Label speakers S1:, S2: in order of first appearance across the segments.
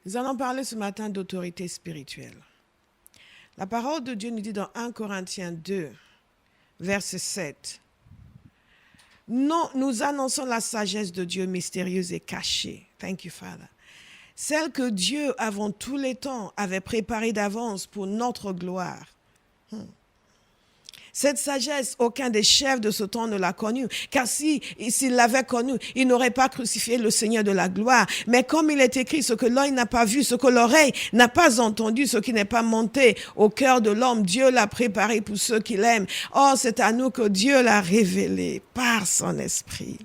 S1: Nous allons parler ce matin d'autorité spirituelle. La parole de Dieu nous dit dans 1 Corinthiens 2, verset 7. Non, nous annonçons la sagesse de Dieu mystérieuse et cachée. Thank you, Father. Celle que Dieu, avant tous les temps, avait préparée d'avance pour notre gloire. Cette sagesse, aucun des chefs de ce temps ne l'a connue, car s'il l'avait connue, il n'aurait pas crucifié le Seigneur de la gloire. Mais comme il est écrit, ce que l'œil n'a pas vu, ce que l'oreille n'a pas entendu, ce qui n'est pas monté au cœur de l'homme, Dieu l'a préparé pour ceux qui l'aiment. Or, c'est à nous que Dieu l'a révélé par son esprit.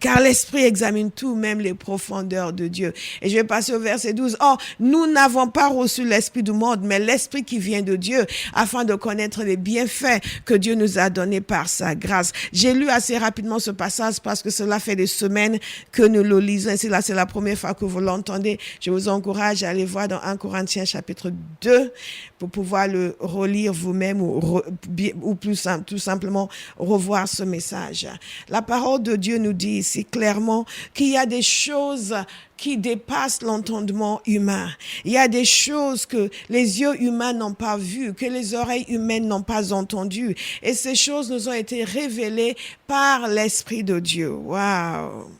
S1: Car l'Esprit examine tout, même les profondeurs de Dieu. Et je vais passer au verset 12. Or, nous n'avons pas reçu l'Esprit du monde, mais l'Esprit qui vient de Dieu, afin de connaître les bienfaits que Dieu nous a donnés par sa grâce. J'ai lu assez rapidement ce passage parce que cela fait des semaines que nous le lisons. Et si là, c'est la première fois que vous l'entendez, je vous encourage à aller voir dans 1 Corinthiens chapitre 2 pour pouvoir le relire vous-même ou tout simplement revoir ce message. La parole de Dieu nous dit ici clairement qu'il y a des choses qui dépassent l'entendement humain. Il y a des choses que les yeux humains n'ont pas vues, que les oreilles humaines n'ont pas entendues. Et ces choses nous ont été révélées par l'Esprit de Dieu. Waouh!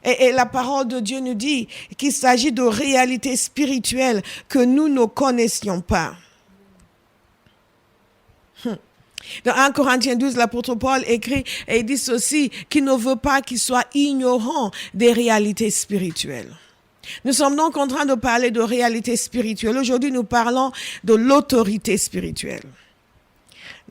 S1: Et la parole de Dieu nous dit qu'il s'agit de réalités spirituelles que nous ne connaissions pas. Dans 1 Corinthiens 12, l'apôtre Paul écrit et il dit ceci, qu'il ne veut pas qu'ils soient ignorants des réalités spirituelles. Nous sommes donc en train de parler de réalités spirituelles. Aujourd'hui, nous parlons de l'autorité spirituelle.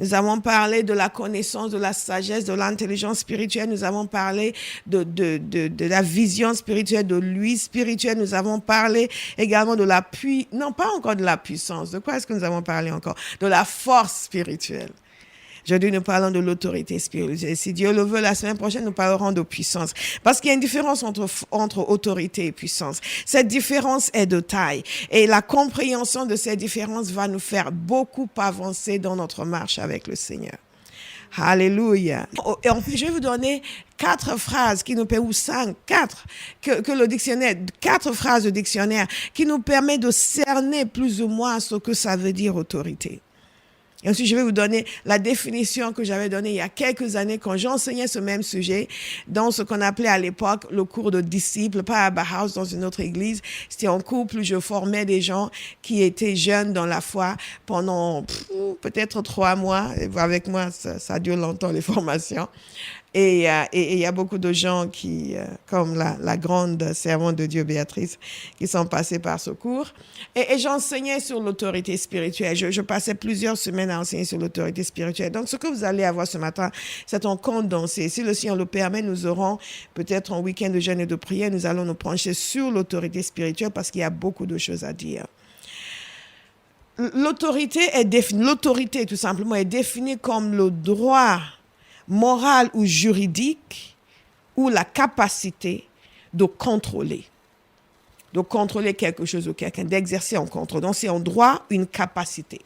S1: Nous avons parlé de la connaissance, de la sagesse, de l'intelligence spirituelle. Nous avons parlé de la vision spirituelle, de l'huile spirituelle. Nous avons parlé également de la puissance, non pas encore de la puissance. De quoi est-ce que nous avons parlé encore? De la force spirituelle. Aujourd'hui, nous parlons de l'autorité spirituelle. Si Dieu le veut, la semaine prochaine, nous parlerons de puissance. Parce qu'il y a une différence entre autorité et puissance. Cette différence est de taille. Et la compréhension de cette différence va nous faire beaucoup avancer dans notre marche avec le Seigneur. Alléluia. Et en fait, je vais vous donner 4 phrases qui nous permettent, ou 5, 4, que le dictionnaire, 4 phrases de dictionnaire qui nous permettent de cerner plus ou moins ce que ça veut dire autorité. Et ensuite, je vais vous donner la définition que j'avais donnée il y a quelques années quand j'enseignais ce même sujet dans ce qu'on appelait à l'époque le cours de disciples, pas à Bauhaus, dans une autre église. C'était un cours où je formais des gens qui étaient jeunes dans la foi pendant peut-être 3 mois. Avec moi, ça dure longtemps, les formations. Et il y a beaucoup de gens qui, comme la grande servante de Dieu, Béatrice, qui sont passés par ce cours. Et j'enseignais sur l'autorité spirituelle. Je passais plusieurs semaines à enseigner sur l'autorité spirituelle. Donc, ce que vous allez avoir ce matin, c'est un condensé. Si le Seigneur le permet, nous aurons peut-être un week-end de jeûne et de prière. Nous allons nous pencher sur l'autorité spirituelle parce qu'il y a beaucoup de choses à dire. L'autorité, tout simplement, est définie comme le droit moral ou juridique, ou la capacité de contrôler quelque chose ou quelqu'un, d'exercer un contrôle. Donc, c'est un droit, une capacité,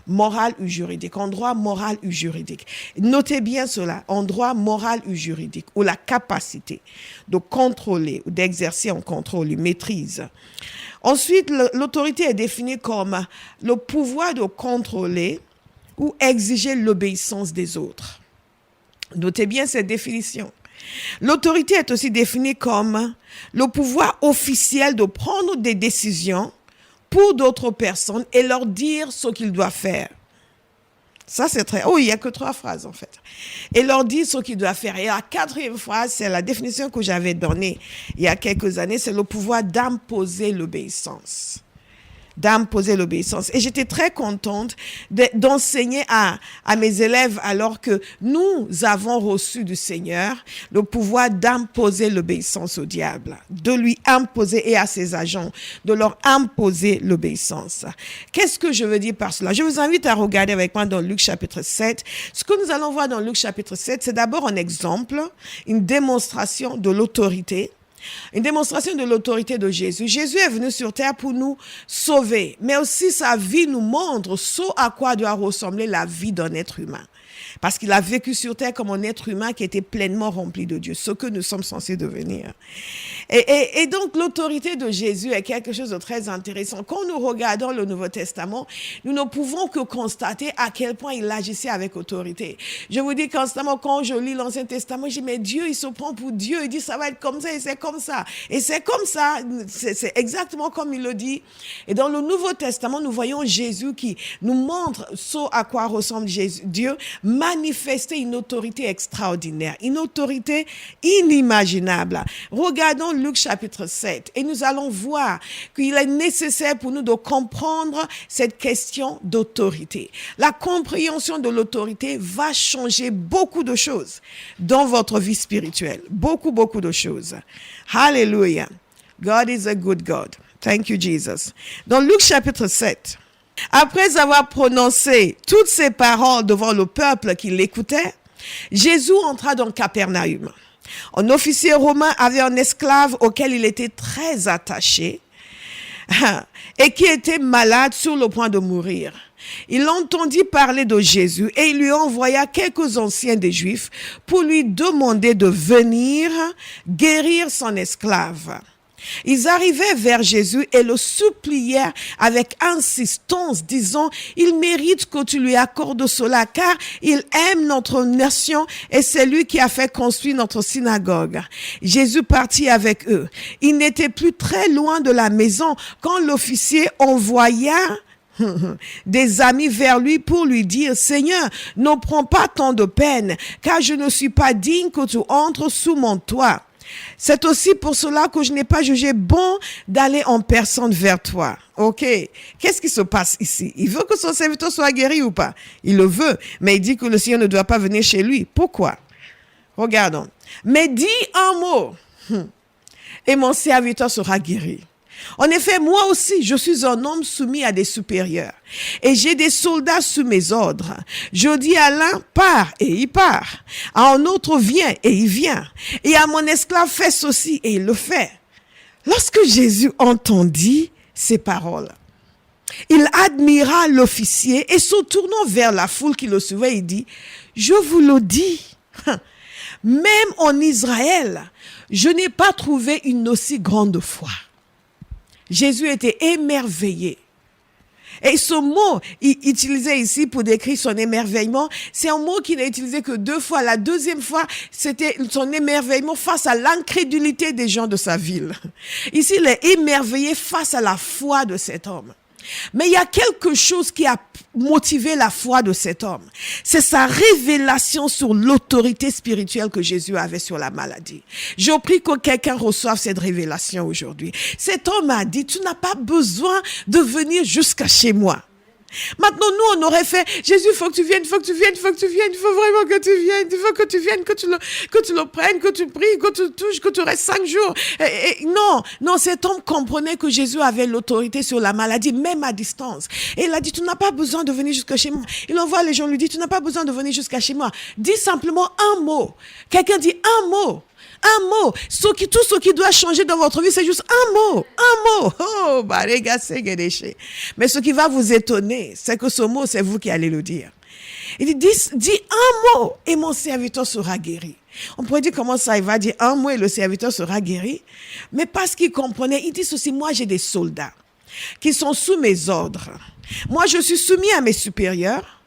S1: morale ou juridique, un droit moral ou juridique. Notez bien cela, un droit moral ou juridique, ou la capacité de contrôler ou d'exercer un contrôle, une maîtrise. Ensuite, l'autorité est définie comme le pouvoir de contrôler ou exiger l'obéissance des autres. Notez bien cette définition. L'autorité est aussi définie comme le pouvoir officiel de prendre des décisions pour d'autres personnes et leur dire ce qu'ils doivent faire. Ça, c'est très... Oh, il n'y a que 3 phrases, en fait. Et leur dire ce qu'ils doivent faire. Et la 4e phrase, c'est la définition que j'avais donnée il y a quelques années, c'est le pouvoir d'imposer l'obéissance. D'imposer l'obéissance. Et j'étais très contente d'enseigner à mes élèves alors que nous avons reçu du Seigneur le pouvoir d'imposer l'obéissance au diable, de lui imposer et à ses agents, de leur imposer l'obéissance. Qu'est-ce que je veux dire par cela? Je vous invite à regarder avec moi dans Luc chapitre 7. Ce que nous allons voir dans Luc chapitre 7, c'est d'abord un exemple, une démonstration de l'autorité. Une démonstration de l'autorité de Jésus. Jésus est venu sur terre pour nous sauver, mais aussi sa vie nous montre ce à quoi doit ressembler la vie d'un être humain. Parce qu'il a vécu sur terre comme un être humain qui était pleinement rempli de Dieu, ce que nous sommes censés devenir. Et donc, l'autorité de Jésus est quelque chose de très intéressant. Quand nous regardons le Nouveau Testament, nous ne pouvons que constater à quel point il agissait avec autorité. Je vous dis constamment, quand je lis l'Ancien Testament, je dis, mais Dieu, il se prend pour Dieu. Il dit, ça va être comme ça et c'est comme ça. Et c'est comme ça. C'est exactement comme il le dit. Et dans le Nouveau Testament, nous voyons Jésus qui nous montre ce à quoi ressemble Dieu, manifester une autorité extraordinaire, une autorité inimaginable. Regardons Luc chapitre 7 et nous allons voir qu'il est nécessaire pour nous de comprendre cette question d'autorité. La compréhension de l'autorité va changer beaucoup de choses dans votre vie spirituelle. Beaucoup de choses. Hallelujah. God is a good God. Thank you, Jesus. Dans Luc chapitre 7, après avoir prononcé toutes ces paroles devant le peuple qui l'écoutait, Jésus entra dans Capernaum. Un officier romain avait un esclave auquel il était très attaché et qui était malade sur le point de mourir. Il entendit parler de Jésus et il lui envoya quelques anciens des Juifs pour lui demander de venir guérir son esclave. Ils arrivaient vers Jésus et le supplièrent avec insistance, disant, « Il mérite que tu lui accordes cela, car il aime notre nation et c'est lui qui a fait construire notre synagogue. » Jésus partit avec eux. Il n'était plus très loin de la maison quand l'officier envoya des amis vers lui pour lui dire, « Seigneur, ne prends pas tant de peine, car je ne suis pas digne que tu entres sous mon toit. C'est aussi pour cela que je n'ai pas jugé bon d'aller en personne vers toi. » Ok. Qu'est-ce qui se passe ici? Il veut que son serviteur soit guéri ou pas? Il le veut, mais il dit que le Seigneur ne doit pas venir chez lui. Pourquoi? Regardons. Mais dis un mot et mon serviteur sera guéri. En effet, moi aussi, je suis un homme soumis à des supérieurs et j'ai des soldats sous mes ordres. Je dis à l'un, pars et il part. À un autre, viens et il vient. Et à mon esclave, fais ceci et il le fait. Lorsque Jésus entendit ces paroles, il admira l'officier et se tournant vers la foule qui le suivait, il dit, je vous le dis, même en Israël, je n'ai pas trouvé une aussi grande foi. Jésus était émerveillé. Et ce mot utilisé ici pour décrire son émerveillement, c'est un mot qu'il n'a utilisé que 2 fois. La deuxième fois, c'était son émerveillement face à l'incrédulité des gens de sa ville. Ici, il est émerveillé face à la foi de cet homme. Mais il y a quelque chose qui a motivé la foi de cet homme. C'est sa révélation sur l'autorité spirituelle que Jésus avait sur la maladie. Je prie que quelqu'un reçoive cette révélation aujourd'hui. Cet homme a dit, tu n'as pas besoin de venir jusqu'à chez moi. Maintenant, nous, on aurait fait, Jésus, il faut que tu viennes, il faut vraiment que tu viennes, il faut que tu viennes, que tu le prennes, que tu pries, que tu touches, que tu restes 5 jours. Non, cet homme comprenait que Jésus avait l'autorité sur la maladie, même à distance. Et il a dit, tu n'as pas besoin de venir jusqu'à chez moi. Il envoie les gens, lui dit, tu n'as pas besoin de venir jusqu'à chez moi. Dis simplement un mot. Quelqu'un dit un mot. Un mot. Tout ce qui doit changer dans votre vie, c'est juste un mot. Un mot. Oh, mais ce qui va vous étonner, c'est que ce mot, c'est vous qui allez le dire. Il dit, dis un mot et mon serviteur sera guéri. On pourrait dire comment ça, il va dire un mot et le serviteur sera guéri. Mais parce qu'il comprenait, il dit ceci, moi j'ai des soldats qui sont sous mes ordres. Moi je suis soumis à mes supérieurs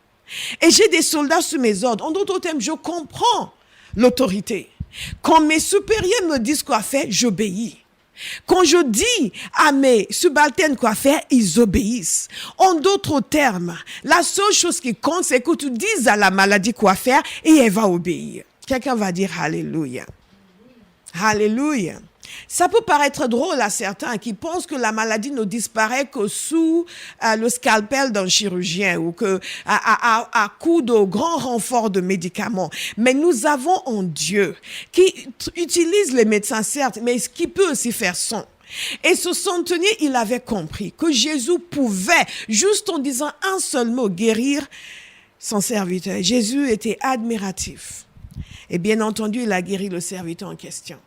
S1: et j'ai des soldats sous mes ordres. En d'autres termes, je comprends l'autorité. Quand mes supérieurs me disent quoi faire, j'obéis. Quand je dis à mes subalternes quoi faire, ils obéissent. En d'autres termes, la seule chose qui compte, c'est que tu dises à la maladie quoi faire et elle va obéir. Quelqu'un va dire Alléluia. Alléluia. Ça peut paraître drôle à certains qui pensent que la maladie ne disparaît que sous le scalpel d'un chirurgien ou que à coup de grands renforts de médicaments. Mais nous avons un Dieu qui utilise les médecins, certes, mais qui peut aussi faire son. Et ce centenier, il avait compris que Jésus pouvait, juste en disant un seul mot, guérir son serviteur. Jésus était admiratif. Et bien entendu, il a guéri le serviteur en question.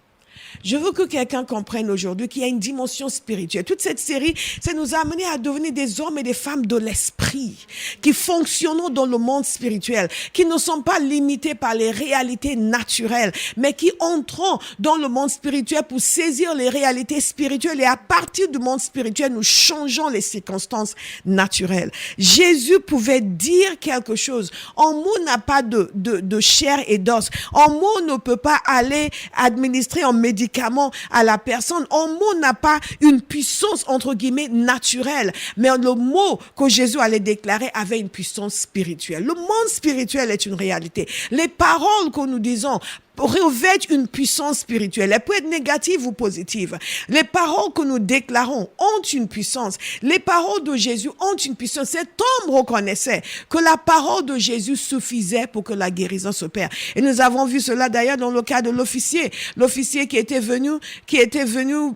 S1: Je veux que quelqu'un comprenne aujourd'hui qu'il y a une dimension spirituelle. Toute cette série, ça nous a amené à devenir des hommes et des femmes de l'esprit, qui fonctionnons dans le monde spirituel, qui ne sont pas limités par les réalités naturelles, mais qui entrons dans le monde spirituel pour saisir les réalités spirituelles, et à partir du monde spirituel, nous changeons les circonstances naturelles. Jésus pouvait dire quelque chose. Un mot n'a pas de chair et d'os. Un mot ne peut pas aller administrer un médicament à la personne. Un mot n'a pas une puissance, entre guillemets, naturelle. Mais le mot que Jésus allait déclarer avait une puissance spirituelle. Le monde spirituel est une réalité. Les paroles que nous disons revêtent une puissance spirituelle. Elle peut être négative ou positive. Les paroles que nous déclarons ont une puissance. Les paroles de Jésus ont une puissance. Cet homme reconnaissait que la parole de Jésus suffisait pour que la guérison s'opère. Et nous avons vu cela d'ailleurs dans le cas de l'officier. L'officier qui était venu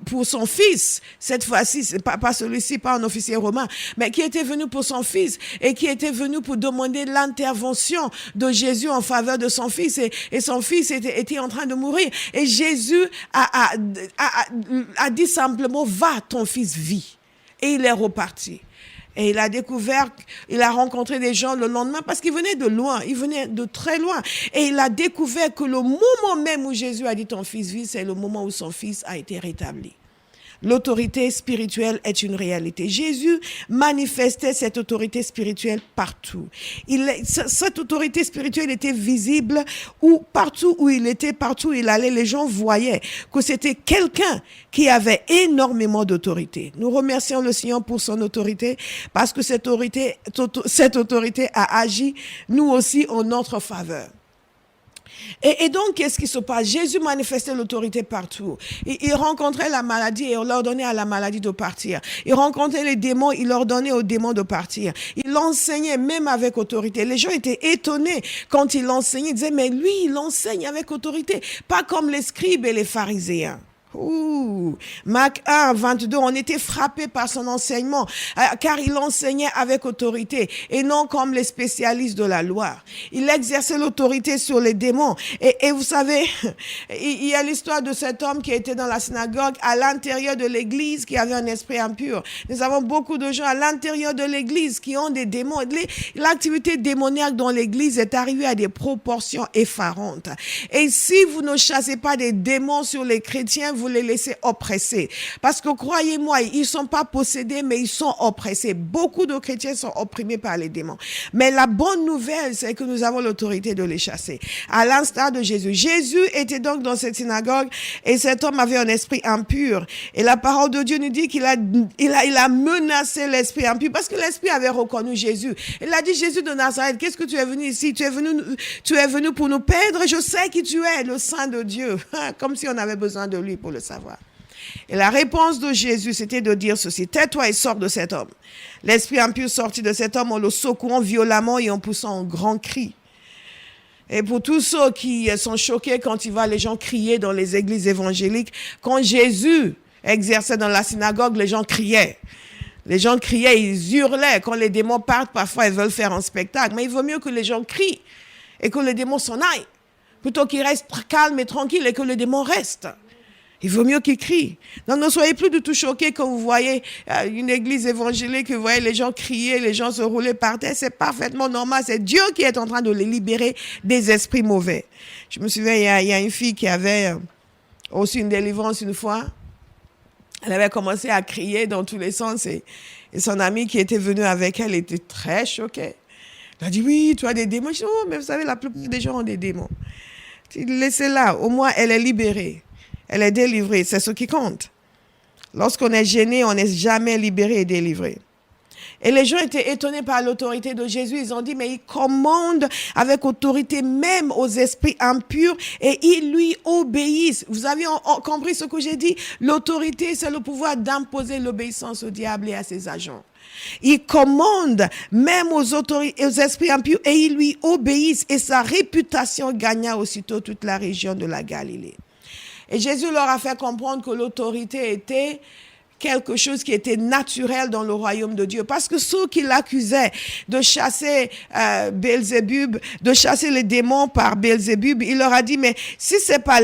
S1: pour son fils. Cette fois-ci, c'est pas celui-ci, pas un officier romain, mais qui était venu pour son fils et qui était venu pour demander l'intervention de Jésus en faveur de son fils. Et son fils était en train de mourir. Et Jésus a dit simplement, va, ton fils vit. Et il est reparti. Et il a découvert, il a rencontré des gens le lendemain parce qu'il venait de loin, il venait de très loin. Et il a découvert que le moment même où Jésus a dit ton fils vit, c'est le moment où son fils a été rétabli. L'autorité spirituelle est une réalité. Jésus manifestait cette autorité spirituelle partout. Cette autorité spirituelle était visible partout où il était, partout où il allait, les gens voyaient que c'était quelqu'un qui avait énormément d'autorité. Nous remercions le Seigneur pour son autorité parce que cette autorité a agi, nous aussi, en notre faveur. Et donc, qu'est-ce qui se passe? Jésus manifestait l'autorité partout. Il rencontrait la maladie et on leur donnait à la maladie de partir. Il rencontrait les démons, il leur donnait aux démons de partir. Il enseignait même avec autorité. Les gens étaient étonnés quand il enseignait. Ils disaient, mais lui, il enseigne avec autorité. Pas comme les scribes et les pharisiens. Marc 1, 22, on était frappés par son enseignement, car il enseignait avec autorité et non comme les spécialistes de la loi. Il exerçait l'autorité sur les démons. Et vous savez, il y a l'histoire de cet homme qui était dans la synagogue à l'intérieur de l'église qui avait un esprit impur. Nous avons beaucoup de gens à l'intérieur de l'église qui ont des démons. L'activité démoniaque dans l'église est arrivée à des proportions effarantes. Et si vous ne chassez pas des démons sur les chrétiens, vous les laissez oppressés. Parce que croyez-moi, ils ne sont pas possédés, mais ils sont oppressés. Beaucoup de chrétiens sont opprimés par les démons. Mais la bonne nouvelle, c'est que nous avons l'autorité de les chasser. À l'instar de Jésus. Jésus était donc dans cette synagogue et cet homme avait un esprit impur. Et la parole de Dieu nous dit qu'il a menacé l'esprit impur parce que l'esprit avait reconnu Jésus. Il a dit, Jésus de Nazareth, qu'est-ce que tu es venu ici? Tu es venu pour nous perdre. Je sais qui tu es, le Saint de Dieu. Comme si on avait besoin de lui pour le savoir. Et la réponse de Jésus, c'était de dire ceci: tais-toi et sors de cet homme. L'esprit impur sortit de cet homme en le secouant violemment et en poussant un grand cri. Et pour tous ceux qui sont choqués quand ils voient les gens crier dans les églises évangéliques, quand Jésus exerçait dans la synagogue, les gens criaient. Les gens criaient, ils hurlaient. Quand les démons partent, parfois ils veulent faire un spectacle. Mais il vaut mieux que les gens crient et que les démons s'en aillent, plutôt qu'ils restent calmes et tranquilles et que les démons restent. Il vaut mieux qu'ils crient. Donc, ne soyez plus du tout choqués quand vous voyez une église évangélique, vous voyez les gens crier, les gens se rouler par terre. C'est parfaitement normal. C'est Dieu qui est en train de les libérer des esprits mauvais. Je me souviens, il y a une fille qui avait reçu une délivrance une fois. Elle avait commencé à crier dans tous les sens et son amie qui était venue avec elle était très choquée. Elle a dit, oui, tu as des démons. Je dis, oh, mais vous savez, la plupart des gens ont des démons. Laissez-la, au moins elle est libérée. Elle est délivrée, c'est ce qui compte. Lorsqu'on est gêné, on n'est jamais libéré et délivré. Et les gens étaient étonnés par l'autorité de Jésus. Ils ont dit, mais il commande avec autorité même aux esprits impurs et ils lui obéissent. Vous avez compris ce que j'ai dit? L'autorité, c'est le pouvoir d'imposer l'obéissance au diable et à ses agents. Il commande même aux esprits impurs et ils lui obéissent. Et sa réputation gagna aussitôt toute la région de la Galilée. Et Jésus leur a fait comprendre que l'autorité était quelque chose qui était naturel dans le royaume de Dieu. Parce que ceux qui l'accusaient de chasser Belzébub, de chasser les démons par Belzébub, il leur a dit, mais si c'est pas,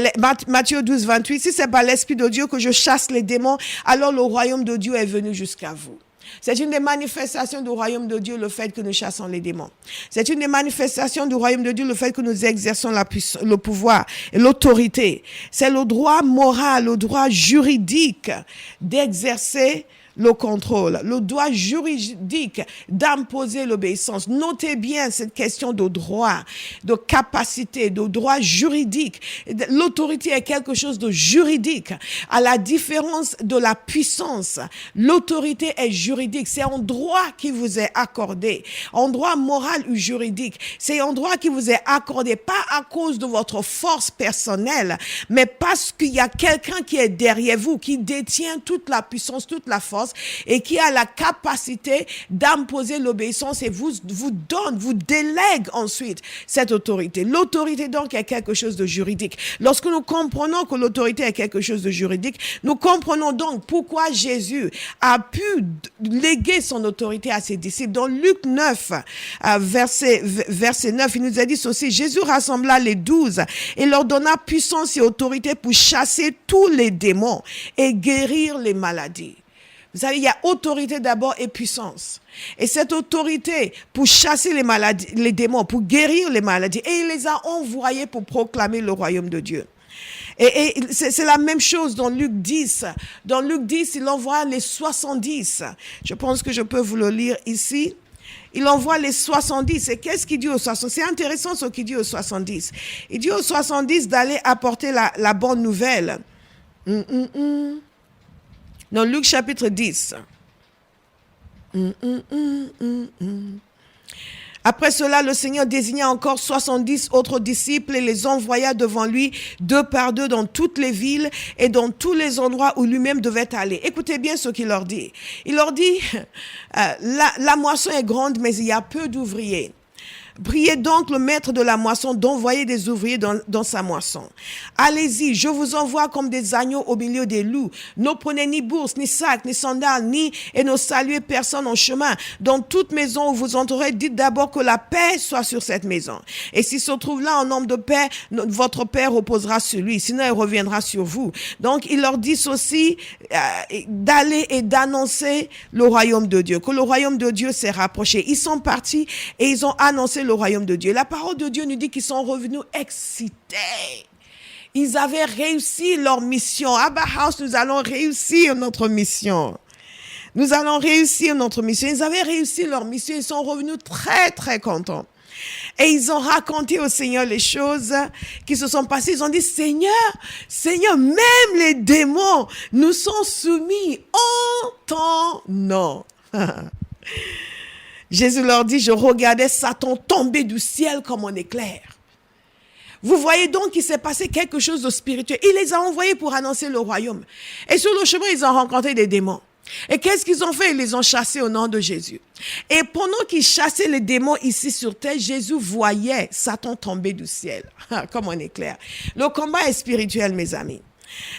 S1: Matthieu 12, 28, si c'est pas l'Esprit de Dieu que je chasse les démons, alors le royaume de Dieu est venu jusqu'à vous. C'est une des manifestations du royaume de Dieu, le fait que nous chassons les démons. C'est une des manifestations du royaume de Dieu, le fait que nous exerçons le pouvoir et l'autorité. C'est le droit moral, le droit juridique d'exercer le contrôle, le droit juridique d'imposer l'obéissance. Notez bien cette question de droit, de capacité, de droit juridique. L'autorité est quelque chose de juridique. À la différence de la puissance, l'autorité est juridique. C'est un droit qui vous est accordé, un droit moral ou juridique. C'est un droit qui vous est accordé, pas à cause de votre force personnelle, mais parce qu'il y a quelqu'un qui est derrière vous, qui détient toute la puissance, toute la force, et qui a la capacité d'imposer l'obéissance et vous donne, vous délègue ensuite cette autorité. L'autorité donc est quelque chose de juridique. Lorsque nous comprenons que l'autorité est quelque chose de juridique, nous comprenons donc pourquoi Jésus a pu léguer son autorité à ses disciples. Dans Luc 9, verset 9, il nous a dit ceci: Jésus rassembla les 12 et leur donna puissance et autorité pour chasser tous les démons et guérir les maladies. Vous savez, il y a autorité d'abord et puissance. Et cette autorité pour chasser les maladies, les démons, pour guérir les maladies. Et il les a envoyés pour proclamer le royaume de Dieu. Et c'est la même chose dans Luc 10. Dans Luc 10, il envoie les 70. Je pense que je peux vous le lire ici. Il envoie les 70. Et qu'est-ce qu'il dit aux 70? C'est intéressant ce qu'il dit aux 70. Il dit aux 70 d'aller apporter la bonne nouvelle. Dans Luc chapitre 10. Après cela, le Seigneur désigna encore 70 autres disciples et les envoya devant lui, 2 par 2, dans toutes les villes et dans tous les endroits où lui-même devait aller. Écoutez bien ce qu'il leur dit. Il leur dit, la moisson est grande, mais il y a peu d'ouvriers. Priez donc le maître de la moisson d'envoyer des ouvriers dans sa moisson. Allez-y, je vous envoie comme des agneaux au milieu des loups. Ne prenez ni bourse, ni sac, ni sandales, et ne saluez personne en chemin. Dans toute maison où vous entrerez, dites d'abord que la paix soit sur cette maison. Et s'il se trouve là un homme de paix, votre paix reposera sur lui, sinon il reviendra sur vous. Donc il leur dit aussi d'aller et d'annoncer le royaume de Dieu, que le royaume de Dieu s'est rapproché. Ils sont partis et ils ont annoncé le royaume de Dieu. La parole de Dieu nous dit qu'ils sont revenus excités. Ils avaient réussi leur mission. Abba House, nous allons réussir notre mission. Nous allons réussir notre mission. Ils avaient réussi leur mission. Ils sont revenus très, très contents. Et ils ont raconté au Seigneur les choses qui se sont passées. Ils ont dit, Seigneur, même les démons nous sont soumis en ton nom. Jésus leur dit, je regardais Satan tomber du ciel comme un éclair. Vous voyez donc qu'il s'est passé quelque chose de spirituel. Il les a envoyés pour annoncer le royaume. Et sur le chemin, ils ont rencontré des démons. Et qu'est-ce qu'ils ont fait? Ils les ont chassés au nom de Jésus. Et pendant qu'ils chassaient les démons ici sur terre, Jésus voyait Satan tomber du ciel, comme un éclair. Le combat est spirituel, mes amis.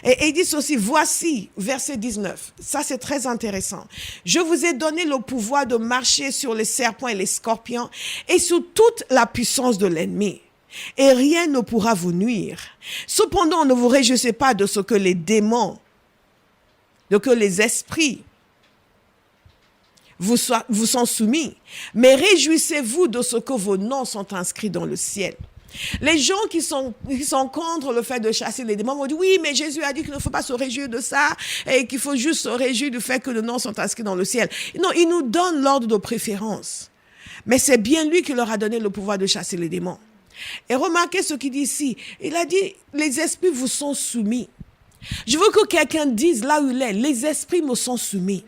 S1: Et il dit ceci, voici, verset 19, ça c'est très intéressant. Je vous ai donné le pouvoir de marcher sur les serpents et les scorpions et sur toute la puissance de l'ennemi. Et rien ne pourra vous nuire. Cependant, ne vous réjouissez pas de ce que les démons, de que les esprits vous sont soumis, mais réjouissez-vous de ce que vos noms sont inscrits dans le ciel. Les gens qui sont contre le fait de chasser les démons vont dire, oui, mais Jésus a dit qu'il ne faut pas se réjouir de ça et qu'il faut juste se réjouir du fait que nos noms sont inscrits dans le ciel. Non, il nous donne l'ordre de préférence. Mais c'est bien lui qui leur a donné le pouvoir de chasser les démons. Et remarquez ce qu'il dit ici. Il a dit, les esprits vous sont soumis. Je veux que quelqu'un dise là où il est, les esprits me sont soumis.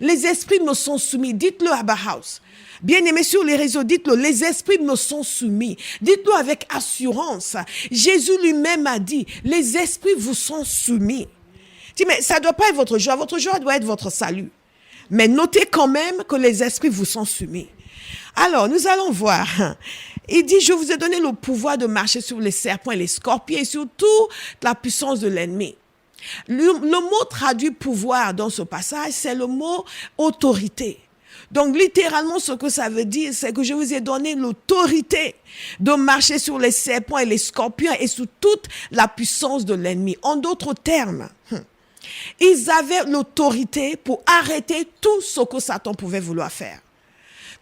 S1: Les esprits me sont soumis. Dites-le à Abba House. Bien-aimés sur les réseaux, dites-le, les esprits me sont soumis. Dites-le avec assurance. Jésus lui-même a dit, les esprits vous sont soumis. Dis, mais ça ne doit pas être votre joie doit être votre salut. Mais notez quand même que les esprits vous sont soumis. Alors, nous allons voir. Il dit, je vous ai donné le pouvoir de marcher sur les serpents et les scorpions et sur toute la puissance de l'ennemi. Le mot traduit pouvoir dans ce passage, c'est le mot autorité. Donc, littéralement, ce que ça veut dire, c'est que je vous ai donné l'autorité de marcher sur les serpents et les scorpions et sous toute la puissance de l'ennemi. En d'autres termes, ils avaient l'autorité pour arrêter tout ce que Satan pouvait vouloir faire.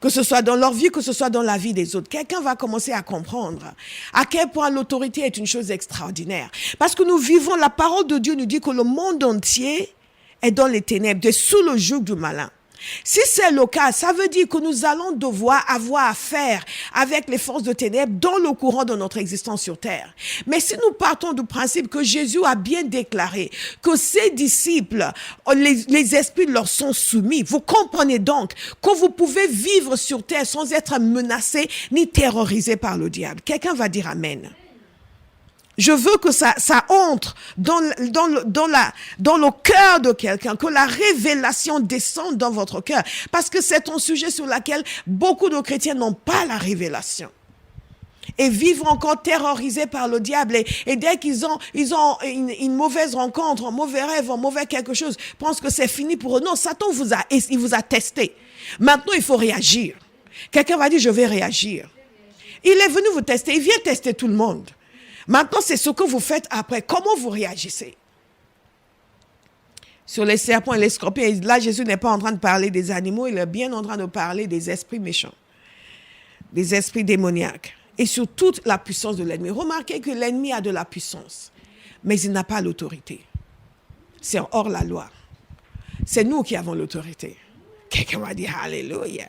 S1: Que ce soit dans leur vie, que ce soit dans la vie des autres. Quelqu'un va commencer à comprendre à quel point l'autorité est une chose extraordinaire. Parce que nous vivons, la parole de Dieu nous dit que le monde entier est dans les ténèbres, est sous le joug du malin. Si c'est le cas, ça veut dire que nous allons devoir avoir affaire avec les forces de ténèbres dans le courant de notre existence sur terre. Mais si nous partons du principe que Jésus a bien déclaré que ses disciples, les esprits leur sont soumis, vous comprenez donc que vous pouvez vivre sur terre sans être menacé ni terrorisé par le diable. Quelqu'un va dire Amen. Je veux que ça entre dans le cœur de quelqu'un, que la révélation descende dans votre cœur. Parce que c'est un sujet sur lequel beaucoup de chrétiens n'ont pas la révélation. Et vivent encore terrorisés par le diable. Et dès qu'ils ont une mauvaise rencontre, un mauvais rêve, un mauvais quelque chose, pensent que c'est fini pour eux. Non, Satan il vous a testé. Maintenant, il faut réagir. Quelqu'un va dire, je vais réagir. Il est venu vous tester. Il vient tester tout le monde. Maintenant, c'est ce que vous faites après. Comment vous réagissez? Sur les serpents et les scorpions, là, Jésus n'est pas en train de parler des animaux, il est bien en train de parler des esprits méchants, des esprits démoniaques, et sur toute la puissance de l'ennemi. Remarquez que l'ennemi a de la puissance, mais il n'a pas l'autorité. C'est hors la loi. C'est nous qui avons l'autorité. Quelqu'un va dire Alléluia.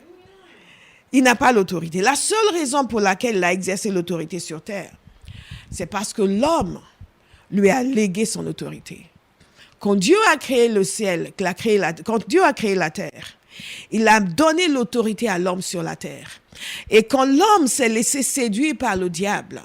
S1: Il n'a pas l'autorité. La seule raison pour laquelle il a exercé l'autorité sur terre, c'est parce que l'homme lui a légué son autorité. Quand Dieu a créé le ciel, quand Dieu a créé la terre, il a donné l'autorité à l'homme sur la terre. Et quand l'homme s'est laissé séduire par le diable,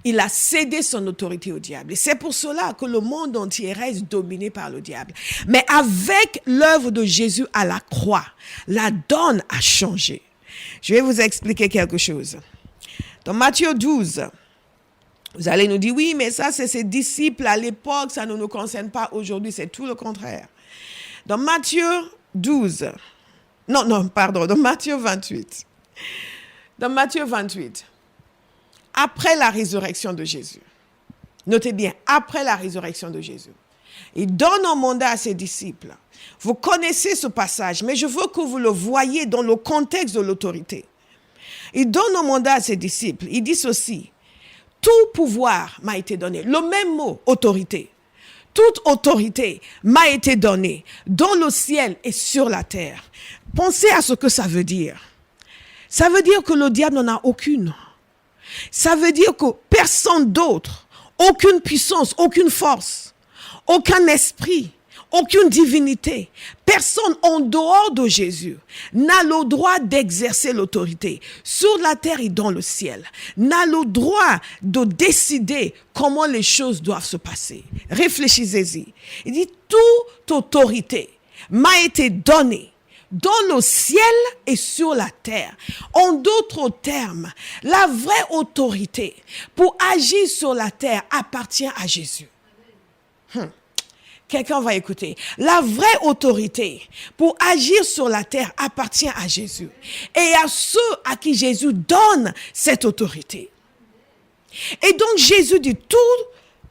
S1: il a cédé son autorité au diable. Et c'est pour cela que le monde entier reste dominé par le diable. Mais avec l'œuvre de Jésus à la croix, la donne a changé. Je vais vous expliquer quelque chose. Dans Matthieu 12, vous allez nous dire, oui, mais ça, c'est ses disciples à l'époque, ça ne nous concerne pas aujourd'hui, c'est tout le contraire. Dans Matthieu 12, dans Matthieu 28. Dans Matthieu 28, après la résurrection de Jésus, notez bien, après la résurrection de Jésus, il donne un mandat à ses disciples. Vous connaissez ce passage, mais je veux que vous le voyez dans le contexte de l'autorité. Il donne un mandat à ses disciples. Il dit ceci. Tout pouvoir m'a été donné. Le même mot, autorité. Toute autorité m'a été donnée dans le ciel et sur la terre. Pensez à ce que ça veut dire. Ça veut dire que le diable n'en a aucune. Ça veut dire que personne d'autre, aucune puissance, aucune force, aucun esprit, aucune divinité, personne en dehors de Jésus n'a le droit d'exercer l'autorité sur la terre et dans le ciel, n'a le droit de décider comment les choses doivent se passer. Réfléchissez-y. Il dit, toute autorité m'a été donnée dans le ciel et sur la terre. En d'autres termes, la vraie autorité pour agir sur la terre appartient à Jésus. Quelqu'un va écouter. La vraie autorité pour agir sur la terre appartient à Jésus. Et à ceux à qui Jésus donne cette autorité. Et donc Jésus dit, tout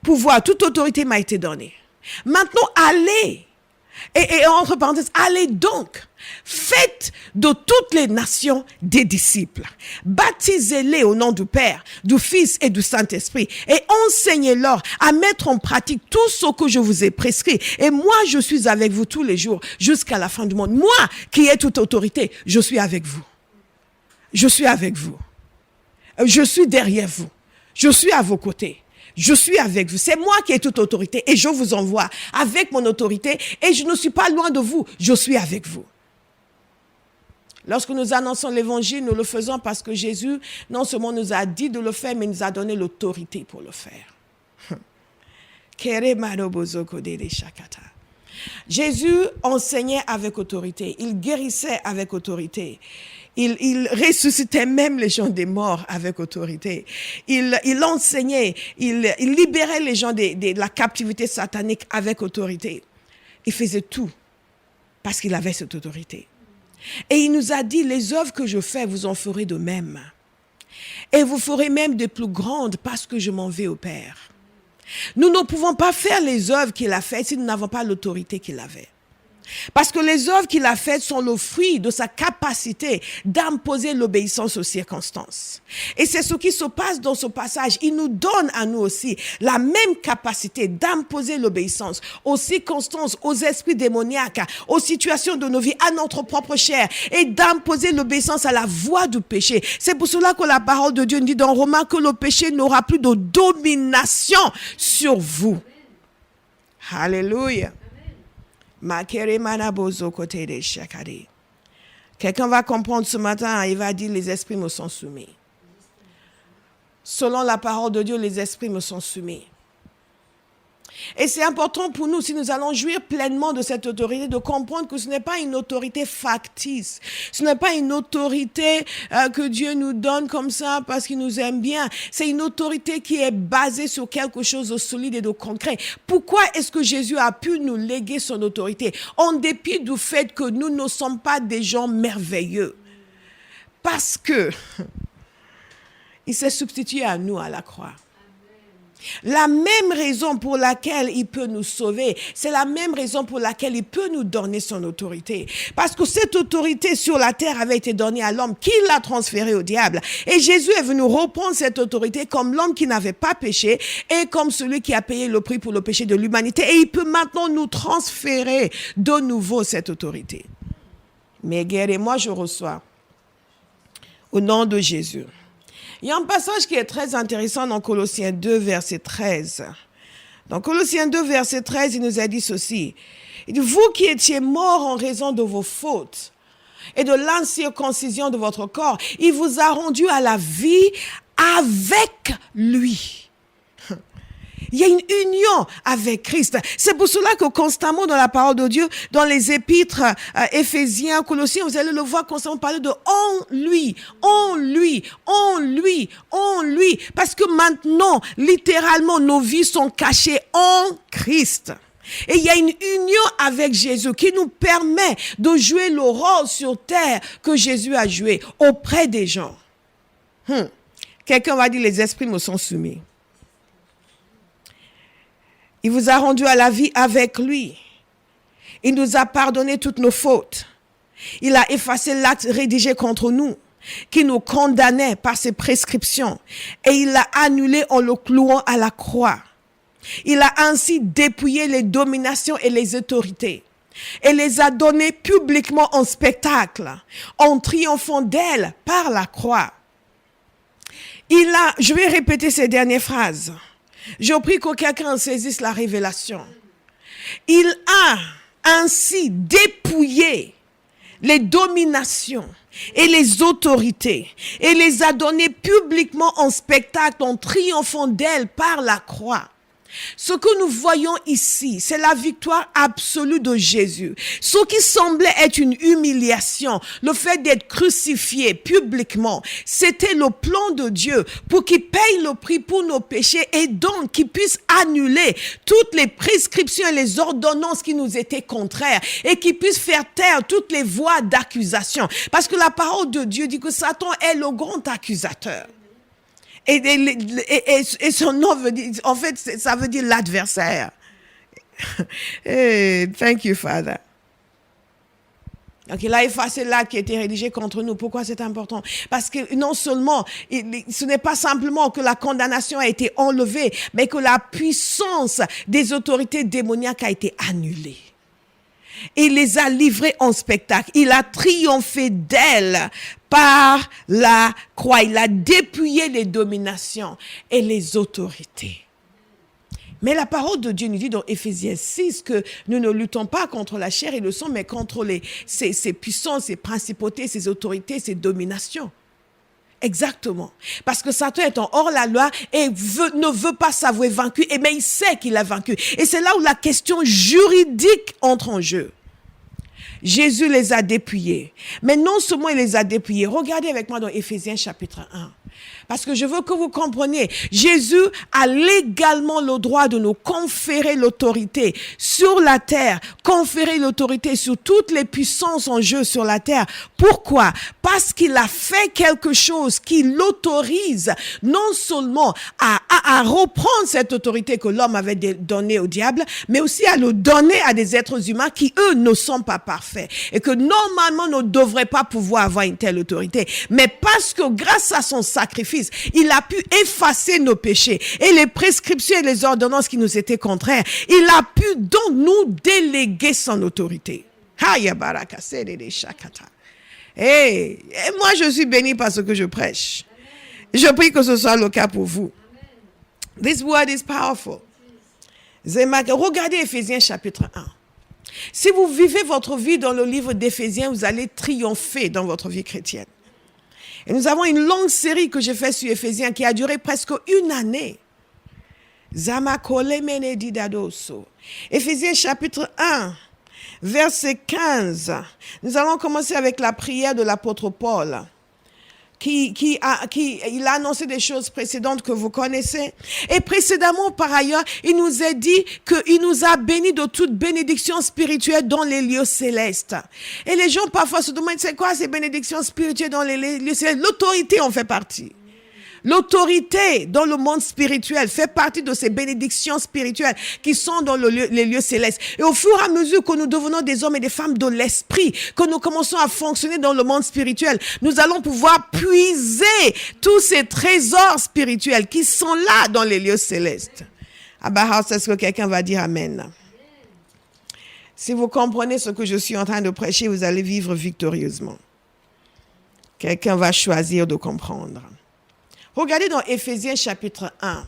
S1: pouvoir, toute autorité m'a été donnée. Maintenant, allez. Et entre parenthèses, allez donc, faites de toutes les nations des disciples. Baptisez-les au nom du Père, du Fils et du Saint-Esprit et enseignez-leur à mettre en pratique tout ce que je vous ai prescrit. Et moi, je suis avec vous tous les jours jusqu'à la fin du monde. Moi, qui ai toute autorité, je suis avec vous. Je suis avec vous. Je suis derrière vous. Je suis à vos côtés. Je suis avec vous. C'est moi qui ai toute autorité et je vous envoie avec mon autorité et je ne suis pas loin de vous. Je suis avec vous. Lorsque nous annonçons l'évangile, nous le faisons parce que Jésus non seulement nous a dit de le faire, mais nous a donné l'autorité pour le faire. Jésus enseignait avec autorité. Il guérissait avec autorité. Il ressuscitait même les gens des morts avec autorité. Il enseignait, il libérait les gens de la captivité satanique avec autorité. Il faisait tout parce qu'il avait cette autorité. Et il nous a dit, les œuvres que je fais, vous en ferez de même. Et vous ferez même de plus grandes parce que je m'en vais au Père. Nous ne pouvons pas faire les œuvres qu'il a faites si nous n'avons pas l'autorité qu'il avait. Parce que les œuvres qu'il a faites sont le fruit de sa capacité d'imposer l'obéissance aux circonstances. Et c'est ce qui se passe dans ce passage. Il nous donne à nous aussi la même capacité d'imposer l'obéissance aux circonstances, aux esprits démoniaques, aux situations de nos vies, à notre propre chair, et d'imposer l'obéissance à la voix du péché. C'est pour cela que la parole de Dieu dit dans Romains que le péché n'aura plus de domination sur vous. Alléluia. Quelqu'un va comprendre ce matin, il va dire, les esprits me sont soumis. Selon la parole de Dieu, les esprits me sont soumis. Et c'est important pour nous, si nous allons jouir pleinement de cette autorité, de comprendre que ce n'est pas une autorité factice. Ce n'est pas une autorité que Dieu nous donne comme ça parce qu'il nous aime bien. C'est une autorité qui est basée sur quelque chose de solide et de concret. Pourquoi est-ce que Jésus a pu nous léguer son autorité? En dépit du fait que nous ne sommes pas des gens merveilleux. Parce que il s'est substitué à nous à la croix. La même raison pour laquelle il peut nous sauver, c'est la même raison pour laquelle il peut nous donner son autorité. Parce que cette autorité sur la terre avait été donnée à l'homme qui l'a transférée au diable. Et Jésus est venu reprendre cette autorité comme l'homme qui n'avait pas péché et comme celui qui a payé le prix pour le péché de l'humanité. Et il peut maintenant nous transférer de nouveau cette autorité. Mais guerre, moi je reçois au nom de Jésus. Il y a un passage qui est très intéressant dans Colossiens 2, verset 13. Dans Colossiens 2, verset 13, il nous a dit ceci. Il dit, vous qui étiez morts en raison de vos fautes et de l'incirconcision de votre corps, il vous a rendu à la vie avec lui. Il y a une union avec Christ. C'est pour cela que constamment dans la parole de Dieu, dans les épîtres Éphésiens, Colossiens, vous allez le voir constamment parler de en lui, en lui, en lui, en lui. Parce que maintenant, littéralement, nos vies sont cachées en Christ. Et il y a une union avec Jésus qui nous permet de jouer le rôle sur terre que Jésus a joué auprès des gens. Quelqu'un va dire, les esprits me sont soumis. Il vous a rendu à la vie avec lui. Il nous a pardonné toutes nos fautes. Il a effacé l'acte rédigé contre nous, qui nous condamnait par ses prescriptions. Et il l'a annulé en le clouant à la croix. Il a ainsi dépouillé les dominations et les autorités. Et les a données publiquement en spectacle, en triomphant d'elles par la croix. Je vais répéter ces dernières phrases. Je prie que quelqu'un saisisse la révélation. Il a ainsi dépouillé les dominations et les autorités et les a données publiquement en spectacle en triomphant d'elles par la croix. Ce que nous voyons ici, c'est la victoire absolue de Jésus. Ce qui semblait être une humiliation, le fait d'être crucifié publiquement, c'était le plan de Dieu pour qu'il paye le prix pour nos péchés et donc qu'il puisse annuler toutes les prescriptions et les ordonnances qui nous étaient contraires et qu'il puisse faire taire toutes les voix d'accusation. Parce que la parole de Dieu dit que Satan est le grand accusateur. Et son nom veut dire, en fait, ça veut dire l'adversaire. Hey, thank you, Father. Donc, il a effacé l'acte qui a été rédigé contre nous. Pourquoi c'est important? Parce que non seulement, ce n'est pas simplement que la condamnation a été enlevée, mais que la puissance des autorités démoniaques a été annulée. Il les a livrés en spectacle. Il a triomphé d'elles par la croix. Il a dépouillé les dominations et les autorités. Mais la parole de Dieu nous dit dans Éphésiens 6 que nous ne luttons pas contre la chair et le sang, mais contre ces puissances, ces principautés, ces autorités, ces dominations. Exactement. Parce que Satan est en hors la loi et ne veut pas s'avouer vaincu, mais il sait qu'il a vaincu. Et c'est là où la question juridique entre en jeu. Jésus les a dépouillés. Mais non seulement il les a dépouillés. Regardez avec moi dans Éphésiens chapitre 1. Parce que je veux que vous compreniez, Jésus a légalement le droit de nous conférer l'autorité sur la terre, conférer l'autorité sur toutes les puissances en jeu sur la terre. Pourquoi? Parce qu'il a fait quelque chose qui l'autorise non seulement à reprendre cette autorité que l'homme avait donnée au diable, mais aussi à le donner à des êtres humains qui, eux, ne sont pas parfaits et que normalement ne devraient pas pouvoir avoir une telle autorité. Mais parce que grâce à son sacrifice, il a pu effacer nos péchés et les prescriptions et les ordonnances qui nous étaient contraires. Il a pu donc nous déléguer son autorité. Et moi, je suis béni par ce que je prêche. Je prie que ce soit le cas pour vous. This word is powerful. Regardez Éphésiens chapitre 1. Si vous vivez votre vie dans le livre d'Éphésiens, vous allez triompher dans votre vie chrétienne. Et nous avons une longue série que j'ai faite sur Éphésiens qui a duré presque une année. Éphésiens chapitre 1, verset 15. Nous allons commencer avec la prière de l'apôtre Paul. Il a annoncé des choses précédentes que vous connaissez. Et précédemment, par ailleurs, il nous a dit qu'il nous a bénis de toute bénédiction spirituelle dans les lieux célestes. Et les gens parfois se demandent, c'est quoi ces bénédictions spirituelles dans les lieux célestes? L'autorité en fait partie. L'autorité dans le monde spirituel fait partie de ces bénédictions spirituelles qui sont dans les lieux célestes. Et au fur et à mesure que nous devenons des hommes et des femmes de l'esprit, que nous commençons à fonctionner dans le monde spirituel, nous allons pouvoir puiser tous ces trésors spirituels qui sont là dans les lieux célestes. Est-ce que quelqu'un va dire Amen? Si vous comprenez ce que je suis en train de prêcher, vous allez vivre victorieusement. Quelqu'un va choisir de comprendre. Regardez dans Éphésiens chapitre 1.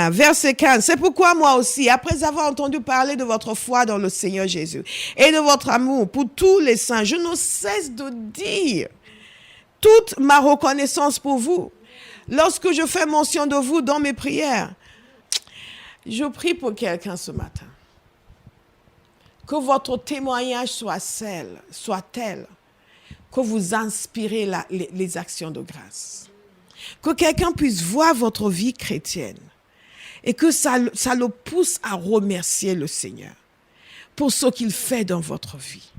S1: Verset 15. C'est pourquoi moi aussi, après avoir entendu parler de votre foi dans le Seigneur Jésus et de votre amour pour tous les saints, je ne cesse de dire toute ma reconnaissance pour vous. Lorsque je fais mention de vous dans mes prières, je prie pour quelqu'un ce matin. Que votre témoignage soit tel que vous inspirez les actions de grâce. Que quelqu'un puisse voir votre vie chrétienne et que ça le pousse à remercier le Seigneur pour ce qu'il fait dans votre vie.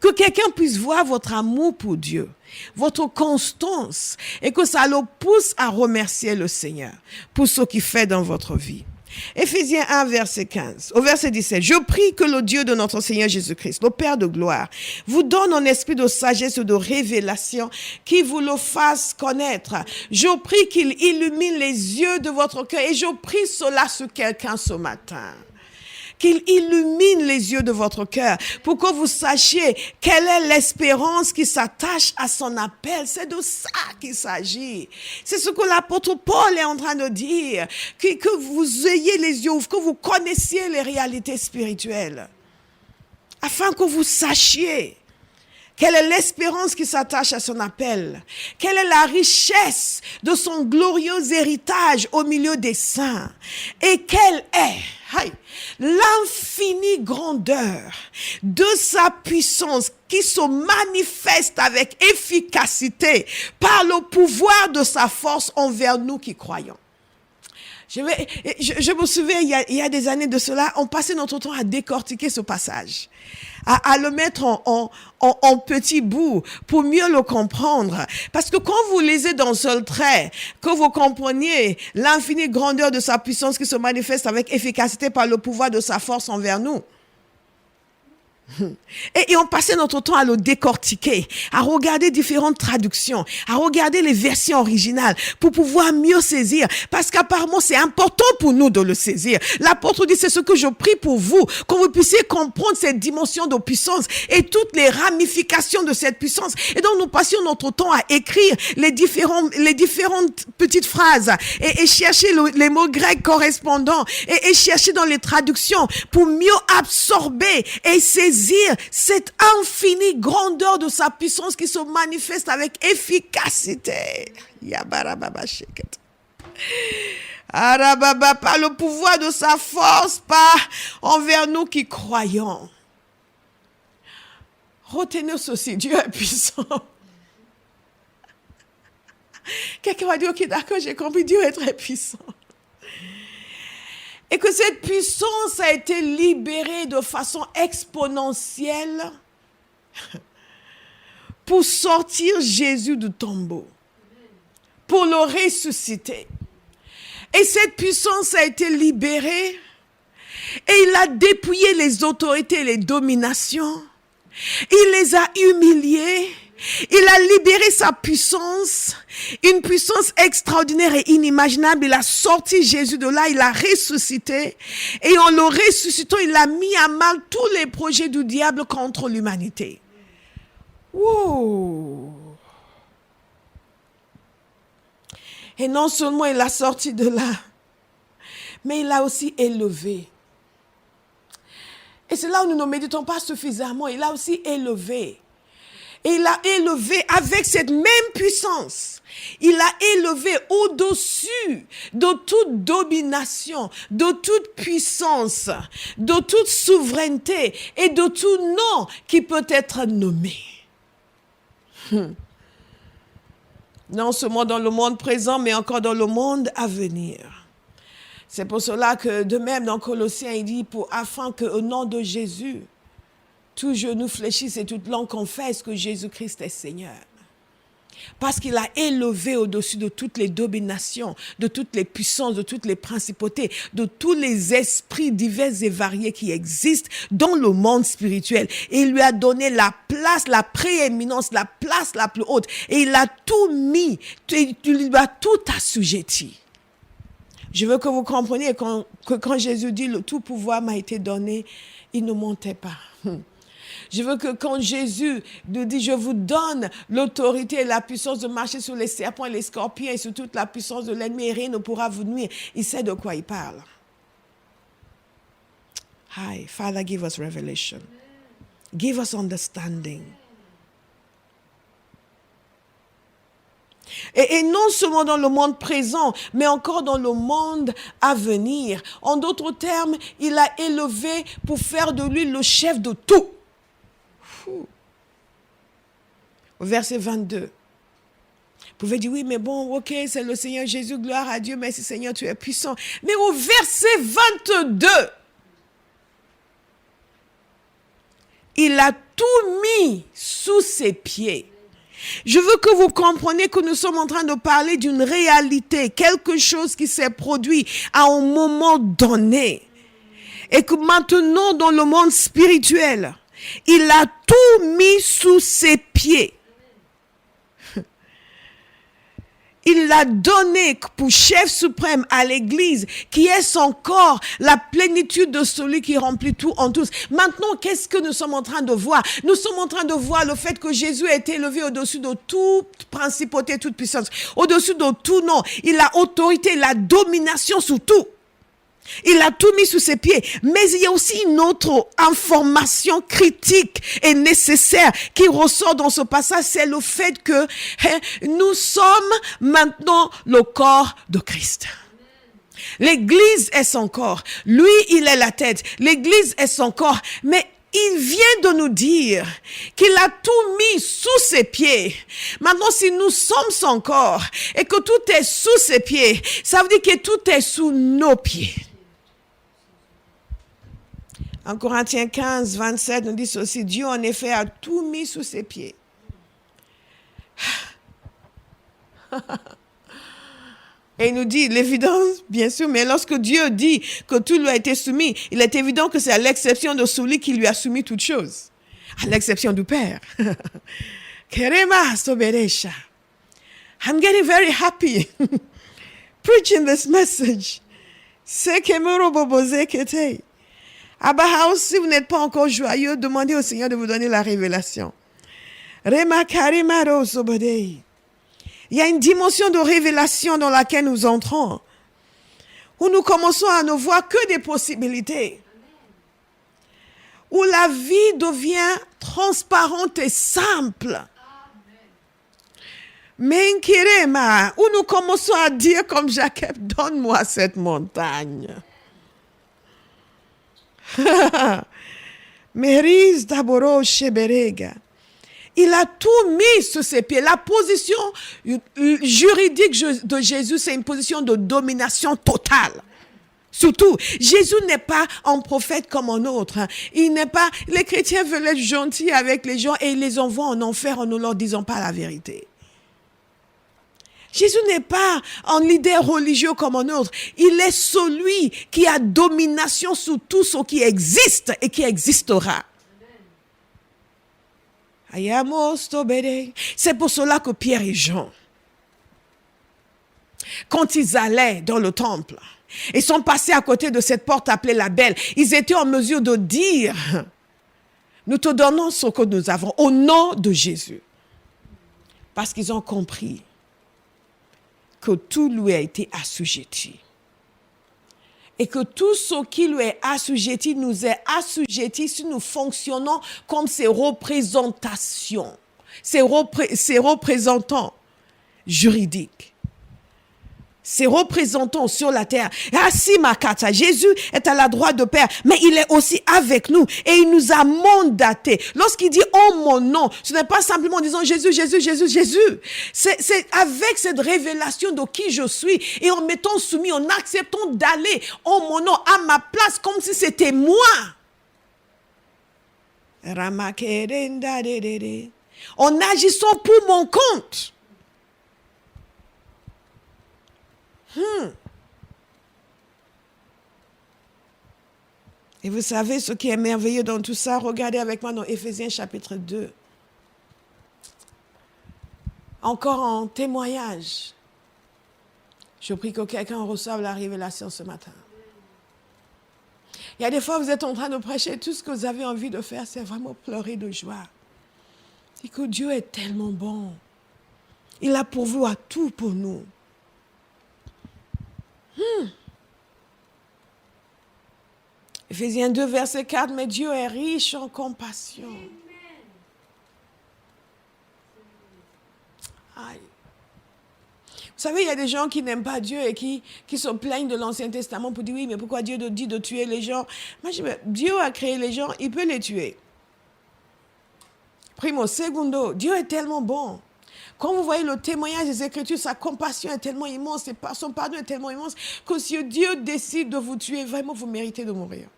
S1: Que quelqu'un puisse voir votre amour pour Dieu, votre constance et que ça le pousse à remercier le Seigneur pour ce qu'il fait dans votre vie. Éphésiens 1, verset 15. Au verset 17. Je prie que le Dieu de notre Seigneur Jésus-Christ, le Père de gloire, vous donne un esprit de sagesse et de révélation qui vous le fasse connaître. Je prie qu'il illumine les yeux de votre cœur et je prie cela sur quelqu'un ce matin. Qu'il illumine les yeux de votre cœur pour que vous sachiez quelle est l'espérance qui s'attache à son appel. C'est de ça qu'il s'agit. C'est ce que l'apôtre Paul est en train de dire. Que vous ayez les yeux, que vous connaissiez les réalités spirituelles. Afin que vous sachiez quelle est l'espérance qui s'attache à son appel? Quelle est la richesse de son glorieux héritage au milieu des saints? Et quelle est l'infinie grandeur de sa puissance qui se manifeste avec efficacité par le pouvoir de sa force envers nous qui croyons? Je me souviens, il y a des années de cela, on passait notre temps à décortiquer ce passage, à le mettre en petits bouts pour mieux le comprendre. Parce que quand vous lisez d'un seul trait, que vous compreniez l'infinie grandeur de sa puissance qui se manifeste avec efficacité par le pouvoir de sa force envers nous, et on passait notre temps à le décortiquer, à regarder différentes traductions, à regarder les versions originales pour pouvoir mieux saisir. Parce qu'apparemment, c'est important pour nous de le saisir. L'apôtre dit, c'est ce que je prie pour vous, que vous puissiez comprendre cette dimension de puissance et toutes les ramifications de cette puissance. Et donc, nous passions notre temps à écrire les différentes petites phrases et chercher les mots grecs correspondants et chercher dans les traductions pour mieux absorber et saisir cette infinie grandeur de sa puissance qui se manifeste avec efficacité. Arababa, par le pouvoir de sa force, pas envers nous qui croyons. Retenez ceci, Dieu est puissant. Quelqu'un va dire, ok, d'accord, j'ai compris, Dieu est très puissant. Et que cette puissance a été libérée de façon exponentielle pour sortir Jésus du tombeau, pour le ressusciter. Et cette puissance a été libérée et il a dépouillé les autorités et les dominations. Il les a humiliés. Il a libéré sa puissance, une puissance extraordinaire et inimaginable. Il a sorti Jésus de là, il l'a ressuscité. Et en le ressuscitant, il a mis à mal tous les projets du diable contre l'humanité. Wow! Et non seulement il l'a sorti de là, mais il l'a aussi élevé. Et c'est là où nous ne méditons pas suffisamment. Il l'a aussi élevé. Et il a élevé avec cette même puissance. Il a élevé au-dessus de toute domination, de toute puissance, de toute souveraineté et de tout nom qui peut être nommé. Non seulement dans le monde présent, mais encore dans le monde à venir. C'est pour cela que de même dans Colossiens, il dit, afin qu'au nom de Jésus, tout genou fléchisse et toute langue confesse que Jésus-Christ est Seigneur. Parce qu'il a élevé au-dessus de toutes les dominations, de toutes les puissances, de toutes les principautés, de tous les esprits divers et variés qui existent dans le monde spirituel. Et il lui a donné la place, la prééminence, la place la plus haute. Et il a tout mis, il lui a tout assujetti. Je veux que vous compreniez que quand Jésus dit « le tout pouvoir m'a été donné », il ne mentait pas. Je veux que quand Jésus nous dit « je vous donne l'autorité et la puissance de marcher sur les serpents et les scorpions et sur toute la puissance de l'ennemi et rien ne pourra vous nuire », il sait de quoi il parle. Hi, Father, give us revelation. Give us understanding. Et non seulement dans le monde présent, mais encore dans le monde à venir. En d'autres termes, il a élevé pour faire de lui le chef de tout. Au verset 22. Vous pouvez dire, oui, mais bon, ok, c'est le Seigneur Jésus, gloire à Dieu, merci Seigneur, tu es puissant. Mais au verset 22, il a tout mis sous ses pieds. Je veux que vous compreniez que nous sommes en train de parler d'une réalité, quelque chose qui s'est produit à un moment donné. Et que maintenant, dans le monde spirituel, il a tout mis sous ses pieds. Il l'a donné pour chef suprême à l'Église, qui est son corps, la plénitude de celui qui remplit tout en tous. Maintenant, qu'est-ce que nous sommes en train de voir? Nous sommes en train de voir le fait que Jésus a été élevé au-dessus de toute principauté, toute puissance, au-dessus de tout nom. Il a autorité, la domination sur tout. Il a tout mis sous ses pieds. Mais il y a aussi une autre information critique et nécessaire qui ressort dans ce passage, c'est le fait que nous sommes maintenant le corps de Christ. L'Église est son corps. Lui, il est la tête. L'Église est son corps. Mais il vient de nous dire qu'il a tout mis sous ses pieds. Maintenant, si nous sommes son corps et que tout est sous ses pieds, ça veut dire que tout est sous nos pieds. En Corinthiens 15, 27, nous dit ceci, Dieu en effet a tout mis sous ses pieds. Et il nous dit l'évidence, bien sûr, mais lorsque Dieu dit que tout lui a été soumis, il est évident que c'est à l'exception de celui qui lui a soumis toutes choses. À l'exception du Père. Kerema soberesha. I'm getting very happy preaching this message. Sekemuro boboze kete. Abahaus, si vous n'êtes pas encore joyeux, demandez au Seigneur de vous donner la révélation. Rema karimaro sobodei. Il y a une dimension de révélation dans laquelle nous entrons, où nous commençons à ne voir que des possibilités, où la vie devient transparente et simple. Menkirema, où nous commençons à dire comme Jacob, donne-moi cette montagne. Meris Daboro Sheberega. Il a tout mis sur ses pieds. La position juridique de Jésus, c'est une position de domination totale. Surtout, Jésus n'est pas un prophète comme un autre. Il n'est pas, les chrétiens veulent être gentils avec les gens et ils les envoient en enfer en ne leur disant pas la vérité. Jésus n'est pas un leader religieux comme un autre. Il est celui qui a domination sur tout ce qui existe et qui existera. C'est pour cela que Pierre et Jean, quand ils allaient dans le temple, ils sont passés à côté de cette porte appelée la Belle. Ils étaient en mesure de dire, nous te donnons ce que nous avons au nom de Jésus. Parce qu'ils ont compris que tout lui a été assujetti. Et que tout ce qui lui est assujetti nous est assujetti si nous fonctionnons comme ses représentations, ses représentants juridiques. Ses représentants sur la terre. Jésus est à la droite de Père, mais il est aussi avec nous et il nous a mandatés. Lorsqu'il dit « Oh mon nom », ce n'est pas simplement en disant « Jésus, Jésus, Jésus, Jésus ». C'est avec cette révélation de qui je suis et en m'étant soumis, en acceptant d'aller « Oh mon nom » à ma place comme si c'était moi. En agissant pour mon compte. Et vous savez ce qui est merveilleux dans tout ça? Regardez avec moi dans Éphésiens chapitre 2. Encore un témoignage. Je prie que quelqu'un reçoive la révélation ce matin. Il y a des fois, vous êtes en train de prêcher, tout ce que vous avez envie de faire, c'est vraiment pleurer de joie. C'est que Dieu est tellement bon. Il a pourvu à tout pour nous. Éphésiens 2, verset 4, mais Dieu est riche en compassion. Aïe. Vous savez, il y a des gens qui n'aiment pas Dieu et qui se plaignent de l'Ancien Testament pour dire, oui, mais pourquoi Dieu dit de tuer les gens? Moi, je dis, Dieu a créé les gens, il peut les tuer. Primo, secondo, Dieu est tellement bon. Quand vous voyez le témoignage des Écritures, sa compassion est tellement immense, son pardon est tellement immense, que si Dieu décide de vous tuer, vraiment, vous méritez de mourir.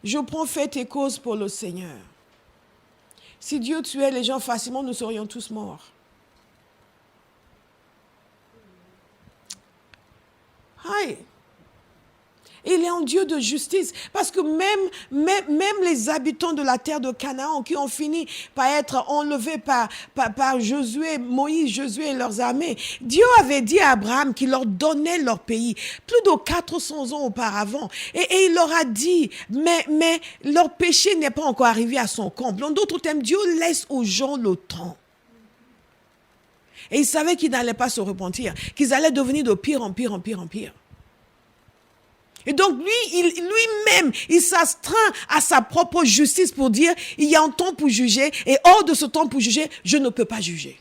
S1: Je prends fait et cause pour le Seigneur. Si Dieu tuait les gens facilement, nous serions tous morts. Aïe. Il est un Dieu de justice. Parce que même les habitants de la terre de Canaan qui ont fini par être enlevés par Josué et leurs armées, Dieu avait dit à Abraham qu'il leur donnait leur pays plus de 400 ans auparavant. Et il leur a dit, mais leur péché n'est pas encore arrivé à son comble. En d'autres termes, Dieu laisse aux gens le temps. Et il savait qu'ils n'allaient pas se repentir, qu'ils allaient devenir de pire en pire, en pire, en pire. Et donc, lui-même, il s'astreint à sa propre justice pour dire, il y a un temps pour juger, et hors de ce temps pour juger, je ne peux pas juger.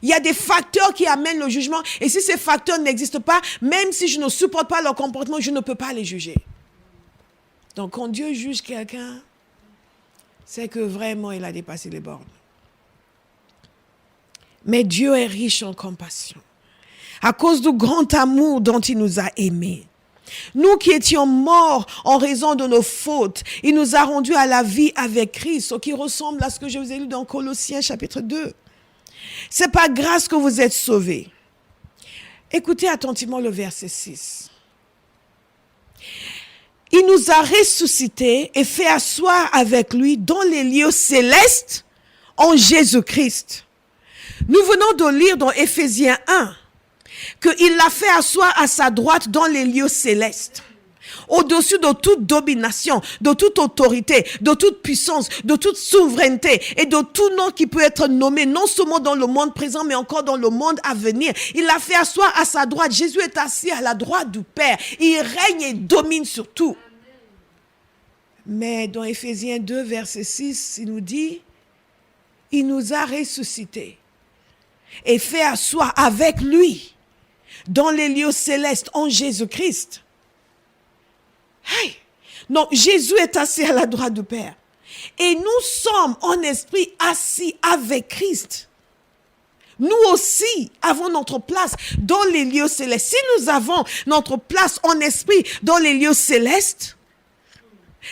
S1: Il y a des facteurs qui amènent le jugement, et si ces facteurs n'existent pas, même si je ne supporte pas leur comportement, je ne peux pas les juger. Donc, quand Dieu juge quelqu'un, c'est que vraiment, il a dépassé les bornes. Mais Dieu est riche en compassion. À cause du grand amour dont il nous a aimés. Nous qui étions morts en raison de nos fautes, il nous a rendus à la vie avec Christ, ce qui ressemble à ce que je vous ai lu dans Colossiens chapitre 2. C'est par grâce que vous êtes sauvés. Écoutez attentivement le verset 6. Il nous a ressuscités et fait asseoir avec lui dans les lieux célestes en Jésus-Christ. Nous venons de lire dans Éphésiens 1 qu'il l'a fait asseoir à sa droite dans les lieux célestes, au-dessus de toute domination, de toute autorité, de toute puissance, de toute souveraineté et de tout nom qui peut être nommé, non seulement dans le monde présent, mais encore dans le monde à venir. Il l'a fait asseoir à sa droite. Jésus est assis à la droite du Père. Il règne et domine sur tout. Mais dans Éphésiens 2, verset 6, il nous dit, il nous a ressuscités et fait asseoir avec lui dans les lieux célestes en Jésus-Christ. Hey! Donc, Jésus est assis à la droite du Père. Et nous sommes en esprit assis avec Christ. Nous aussi avons notre place dans les lieux célestes. Si nous avons notre place en esprit dans les lieux célestes,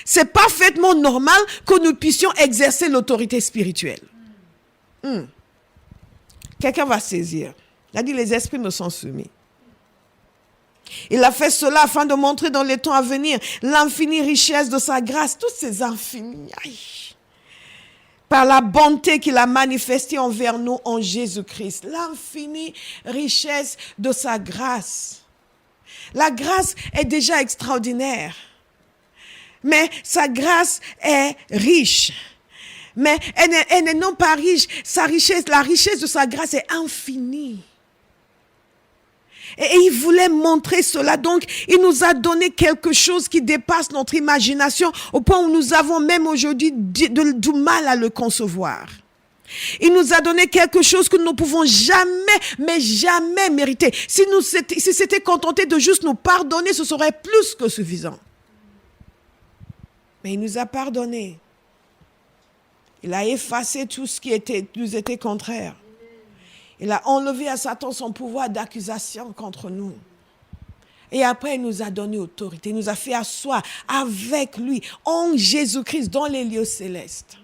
S1: c'est parfaitement normal que nous puissions exercer l'autorité spirituelle. Quelqu'un va saisir. Il a dit, les esprits me sont soumis. Il a fait cela afin de montrer dans les temps à venir l'infinie richesse de sa grâce, toutes ces infinies. Aïe. Par la bonté qu'il a manifestée envers nous en Jésus-Christ. L'infinie richesse de sa grâce. La grâce est déjà extraordinaire. Mais sa grâce est riche. Mais elle n'est non pas riche. Sa richesse, la richesse de sa grâce est infinie. Et il voulait montrer cela. Donc, il nous a donné quelque chose qui dépasse notre imagination au point où nous avons même aujourd'hui du mal à le concevoir. Il nous a donné quelque chose que nous ne pouvons jamais, mais jamais mériter. Si c'était contenté de juste nous pardonner, ce serait plus que suffisant. Mais il nous a pardonné. Il a effacé tout ce qui nous était contraire. Il a enlevé à Satan son pouvoir d'accusation contre nous. Et après, il nous a donné autorité. Il nous a fait asseoir avec lui en Jésus-Christ dans les lieux célestes.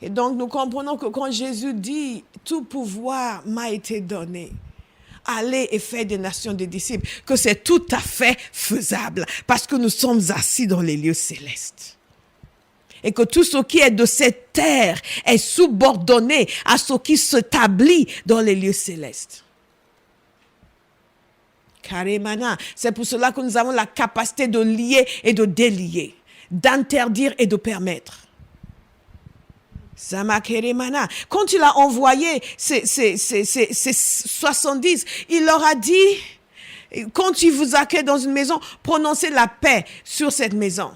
S1: Et donc, nous comprenons que quand Jésus dit « Tout pouvoir m'a été donné », allez et faites des nations des disciples, que c'est tout à fait faisable parce que nous sommes assis dans les lieux célestes. Et que tout ce qui est de cette terre est subordonné à ce qui s'établit dans les lieux célestes. Karimana, c'est pour cela que nous avons la capacité de lier et de délier, d'interdire et de permettre. Zamakerimana, quand il a envoyé ces 70, il leur a dit, quand il vous accueille dans une maison, prononcez la paix sur cette maison.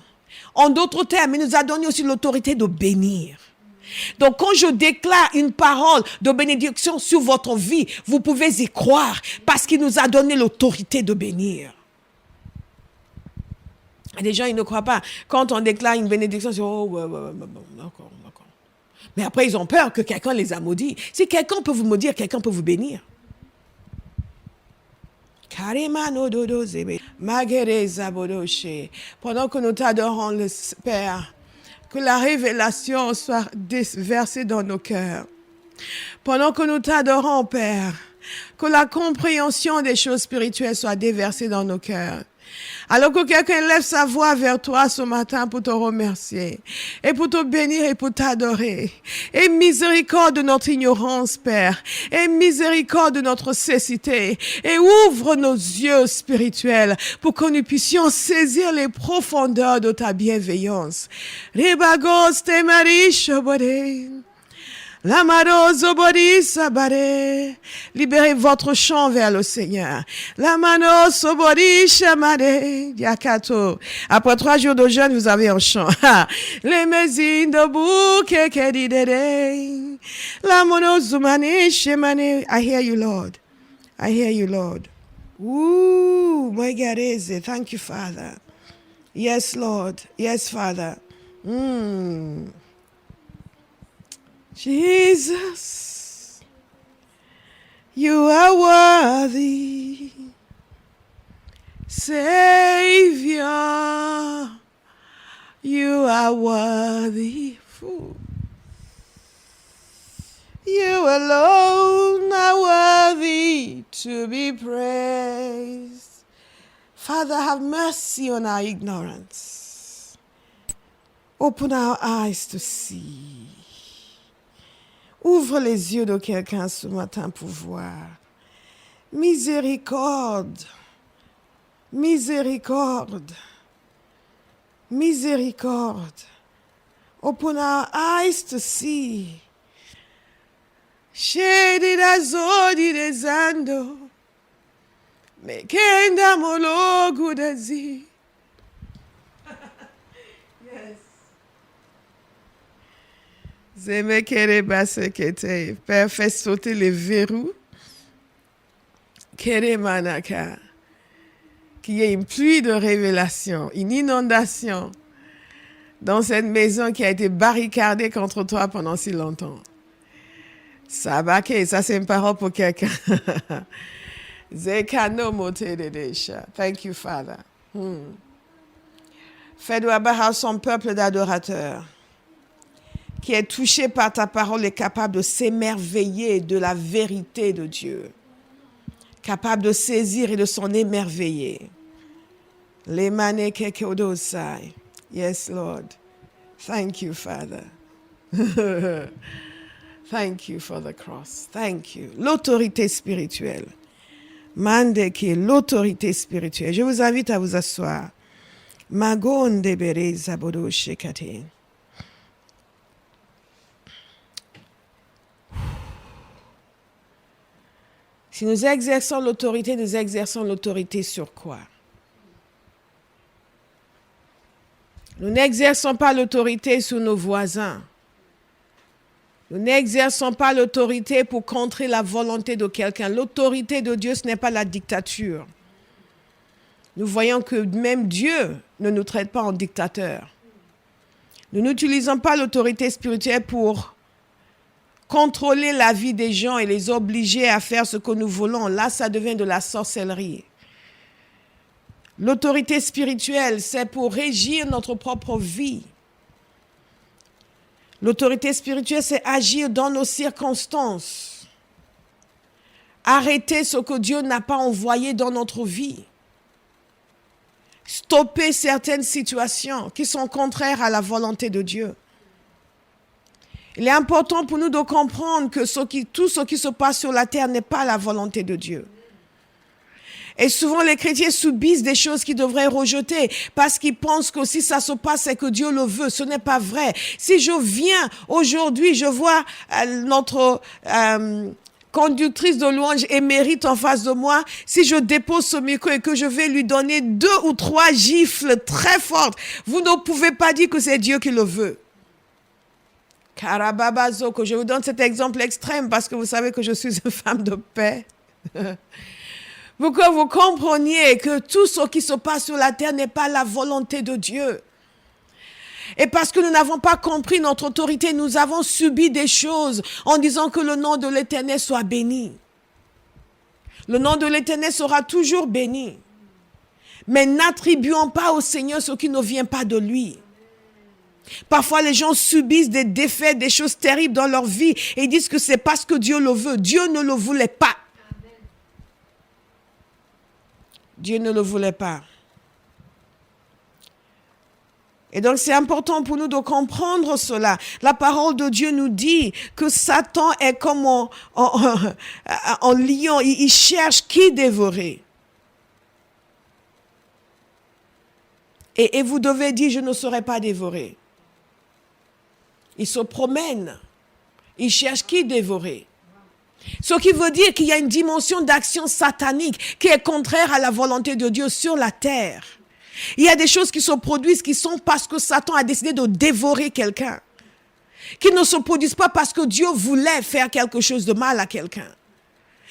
S1: En d'autres termes, il nous a donné aussi l'autorité de bénir. Donc, quand je déclare une parole de bénédiction sur votre vie, vous pouvez y croire parce qu'il nous a donné l'autorité de bénir. Et les gens, ils ne croient pas. Quand on déclare une bénédiction, ils disent, oh, ouais, d'accord. Mais après, ils ont peur que quelqu'un les a maudits. Si quelqu'un peut vous maudire, quelqu'un peut vous bénir. Pendant que nous t'adorons, le Père, que la révélation soit versée dans nos cœurs. Pendant que nous t'adorons, Père, que la compréhension des choses spirituelles soit déversée dans nos cœurs. Alors que quelqu'un lève sa voix vers toi ce matin pour te remercier et pour te bénir et pour t'adorer. Et miséricorde de notre ignorance, Père. Et miséricorde de notre cécité. Et ouvre nos yeux spirituels pour que nous puissions saisir les profondeurs de ta bienveillance. Ribagos te marishabode. Libérez votre chant vers le Seigneur. Après 3 jours de jeûne, vous avez un chant. Les maisines de bouquet. I hear you, Lord. I hear you, Lord. Ooh, my God, is it? Thank you, Father. Yes, Lord. Yes, Father. Jesus, you are worthy, Savior, you are worthy. You alone are worthy to be praised. Father, have mercy on our ignorance. Open our eyes to see. Ouvre les yeux de quelqu'un ce matin pour voir. Miséricorde. Miséricorde. Miséricorde. Open our eyes to see. Shedi da zodi de zando. Mekenda mologu de zi. Père, fais sauter les verrous. Keremanaka. Qu'il y ait une pluie de révélation, une inondation dans cette maison qui a été barricadée contre toi pendant si longtemps. Sabake, ça c'est une parole pour quelqu'un. Zekano motedesha. Thank you, Father. Fais de Abraham son peuple d'adorateurs qui est touché par ta parole et capable de s'émerveiller de la vérité de Dieu. Capable de saisir et de s'en émerveiller. Yes, Lord. Thank you, Father. Thank you for the cross. Thank you. L'autorité spirituelle. Mande qui est l'autorité spirituelle. Je vous invite à vous asseoir. Magonde bere zabodo shekate. Si nous exerçons l'autorité, nous exerçons l'autorité sur quoi? Nous n'exerçons pas l'autorité sur nos voisins. Nous n'exerçons pas l'autorité pour contrer la volonté de quelqu'un. L'autorité de Dieu, ce n'est pas la dictature. Nous voyons que même Dieu ne nous traite pas en dictateur. Nous n'utilisons pas l'autorité spirituelle pour contrôler la vie des gens et les obliger à faire ce que nous voulons. Là, ça devient de la sorcellerie. L'autorité spirituelle, c'est pour régir notre propre vie. L'autorité spirituelle, c'est agir dans nos circonstances. Arrêter ce que Dieu n'a pas envoyé dans notre vie. Stopper certaines situations qui sont contraires à la volonté de Dieu. Il est important pour nous de comprendre que tout ce qui se passe sur la terre n'est pas la volonté de Dieu. Et souvent, les chrétiens subissent des choses qu'ils devraient rejeter parce qu'ils pensent que si ça se passe, c'est que Dieu le veut. Ce n'est pas vrai. Si je viens aujourd'hui, je vois notre conductrice de louange émérite en face de moi, si je dépose ce micro et que je vais lui donner 2 ou 3 gifles très fortes, vous ne pouvez pas dire que c'est Dieu qui le veut. Karababazoko, je vous donne cet exemple extrême parce que vous savez que je suis une femme de paix. Pour que vous compreniez que tout ce qui se passe sur la terre n'est pas la volonté de Dieu. Et parce que nous n'avons pas compris notre autorité, nous avons subi des choses en disant que le nom de l'Éternel soit béni. Le nom de l'Éternel sera toujours béni. Mais n'attribuons pas au Seigneur ce qui ne vient pas de lui. Parfois, les gens subissent des défaites, des choses terribles dans leur vie et ils disent que c'est parce que Dieu le veut. Dieu ne le voulait pas. Dieu ne le voulait pas. Et donc, c'est important pour nous de comprendre cela. La parole de Dieu nous dit que Satan est comme un lion. Il cherche qui dévorer. Et vous devez dire, je ne serai pas dévoré. Il se promène. Il cherche qui dévorer. Ce qui veut dire qu'il y a une dimension d'action satanique qui est contraire à la volonté de Dieu sur la terre. Il y a des choses qui se produisent qui sont parce que Satan a décidé de dévorer quelqu'un. Qui ne se produisent pas parce que Dieu voulait faire quelque chose de mal à quelqu'un.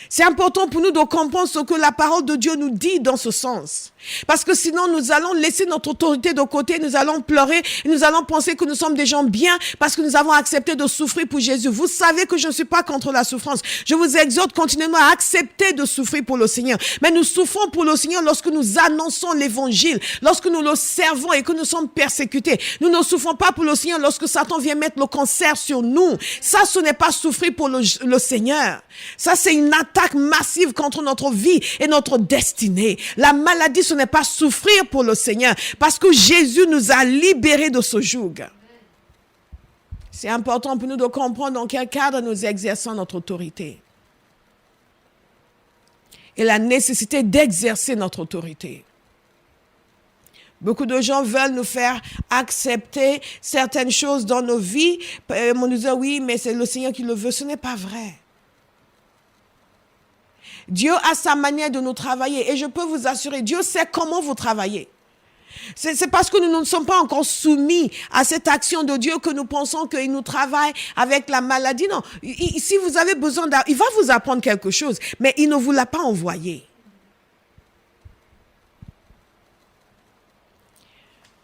S1: C'est important pour nous de comprendre ce que la parole de Dieu nous dit dans ce sens. Parce que sinon, nous allons laisser notre autorité de côté, nous allons pleurer, et nous allons penser que nous sommes des gens bien parce que nous avons accepté de souffrir pour Jésus. Vous savez que je ne suis pas contre la souffrance. Je vous exhorte continuellement à accepter de souffrir pour le Seigneur. Mais nous souffrons pour le Seigneur lorsque nous annonçons l'évangile, lorsque nous le servons et que nous sommes persécutés. Nous ne souffrons pas pour le Seigneur lorsque Satan vient mettre le cancer sur nous. Ça, ce n'est pas souffrir pour le Seigneur. Ça, c'est une attaque massive contre notre vie et notre destinée. La maladie, ce n'est pas souffrir pour le Seigneur parce que Jésus nous a libérés de ce joug. C'est important pour nous de comprendre dans quel cadre nous exerçons notre autorité et la nécessité d'exercer notre autorité. Beaucoup de gens veulent nous faire accepter certaines choses dans nos vies. On nous dit oui, mais c'est le Seigneur qui le veut. Ce n'est pas vrai. Dieu a sa manière de nous travailler et je peux vous assurer, Dieu sait comment vous travaillez. C'est parce que nous ne sommes pas encore soumis à cette action de Dieu que nous pensons qu'il nous travaille avec la maladie. Non, si vous avez besoin il va vous apprendre quelque chose, mais il ne vous l'a pas envoyé.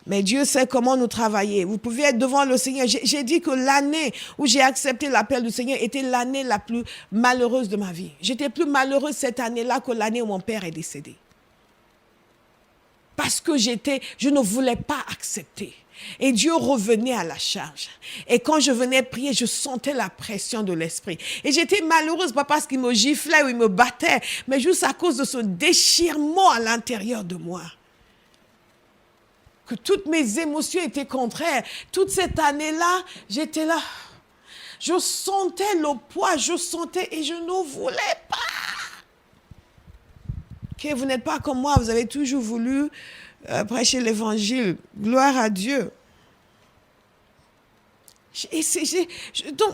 S1: Mais Dieu sait comment nous travailler. Vous pouvez être devant le Seigneur. J'ai dit que l'année où j'ai accepté l'appel du Seigneur était l'année la plus malheureuse de ma vie. J'étais plus malheureuse cette année-là que l'année où mon père est décédé. Parce que je ne voulais pas accepter. Et Dieu revenait à la charge. Et quand je venais prier, je sentais la pression de l'esprit. Et j'étais malheureuse, pas parce qu'il me giflait ou il me battait, mais juste à cause de ce déchirement à l'intérieur de moi. Que toutes mes émotions étaient contraires. Toute cette année-là, j'étais là. Je sentais le poids, je sentais et je ne voulais pas. Okay, vous n'êtes pas comme moi, vous avez toujours voulu prêcher l'évangile. Gloire à Dieu.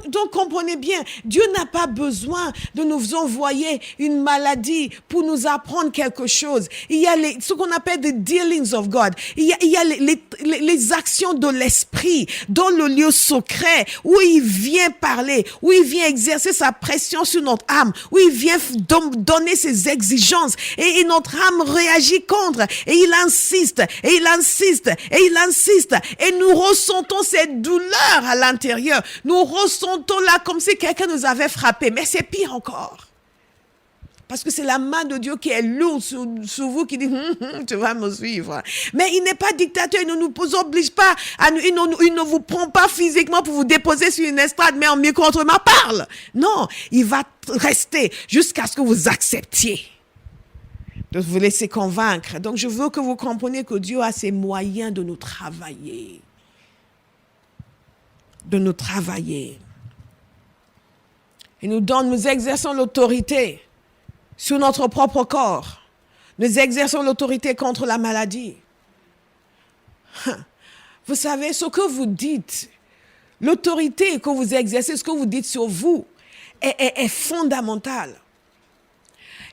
S1: Donc, comprenez bien, Dieu n'a pas besoin de nous envoyer une maladie pour nous apprendre quelque chose. Il y a ce qu'on appelle the dealings of God. Il y a les actions de l'esprit dans le lieu secret où il vient parler, où il vient exercer sa pression sur notre âme, où il vient donner ses exigences et notre âme réagit contre et il insiste, et il insiste, et il insiste et nous ressentons cette douleur à l'intérieur. Nous ressentons là comme si quelqu'un nous avait frappé. Mais c'est pire encore. Parce que c'est la main de Dieu qui est lourde sur vous, qui dit, tu vas me suivre. Mais il n'est pas dictateur, il ne nous oblige pas, il ne vous prend pas physiquement pour vous déposer sur une estrade, mais en micro-entrement, parle. Non, il va rester jusqu'à ce que vous acceptiez de vous laisser convaincre. Donc je veux que vous compreniez que Dieu a ses moyens de nous travailler. De nous travailler. Et nous exerçons l'autorité sur notre propre corps. Nous exerçons l'autorité contre la maladie. Vous savez, ce que vous dites, l'autorité que vous exercez, ce que vous dites sur vous, est fondamental.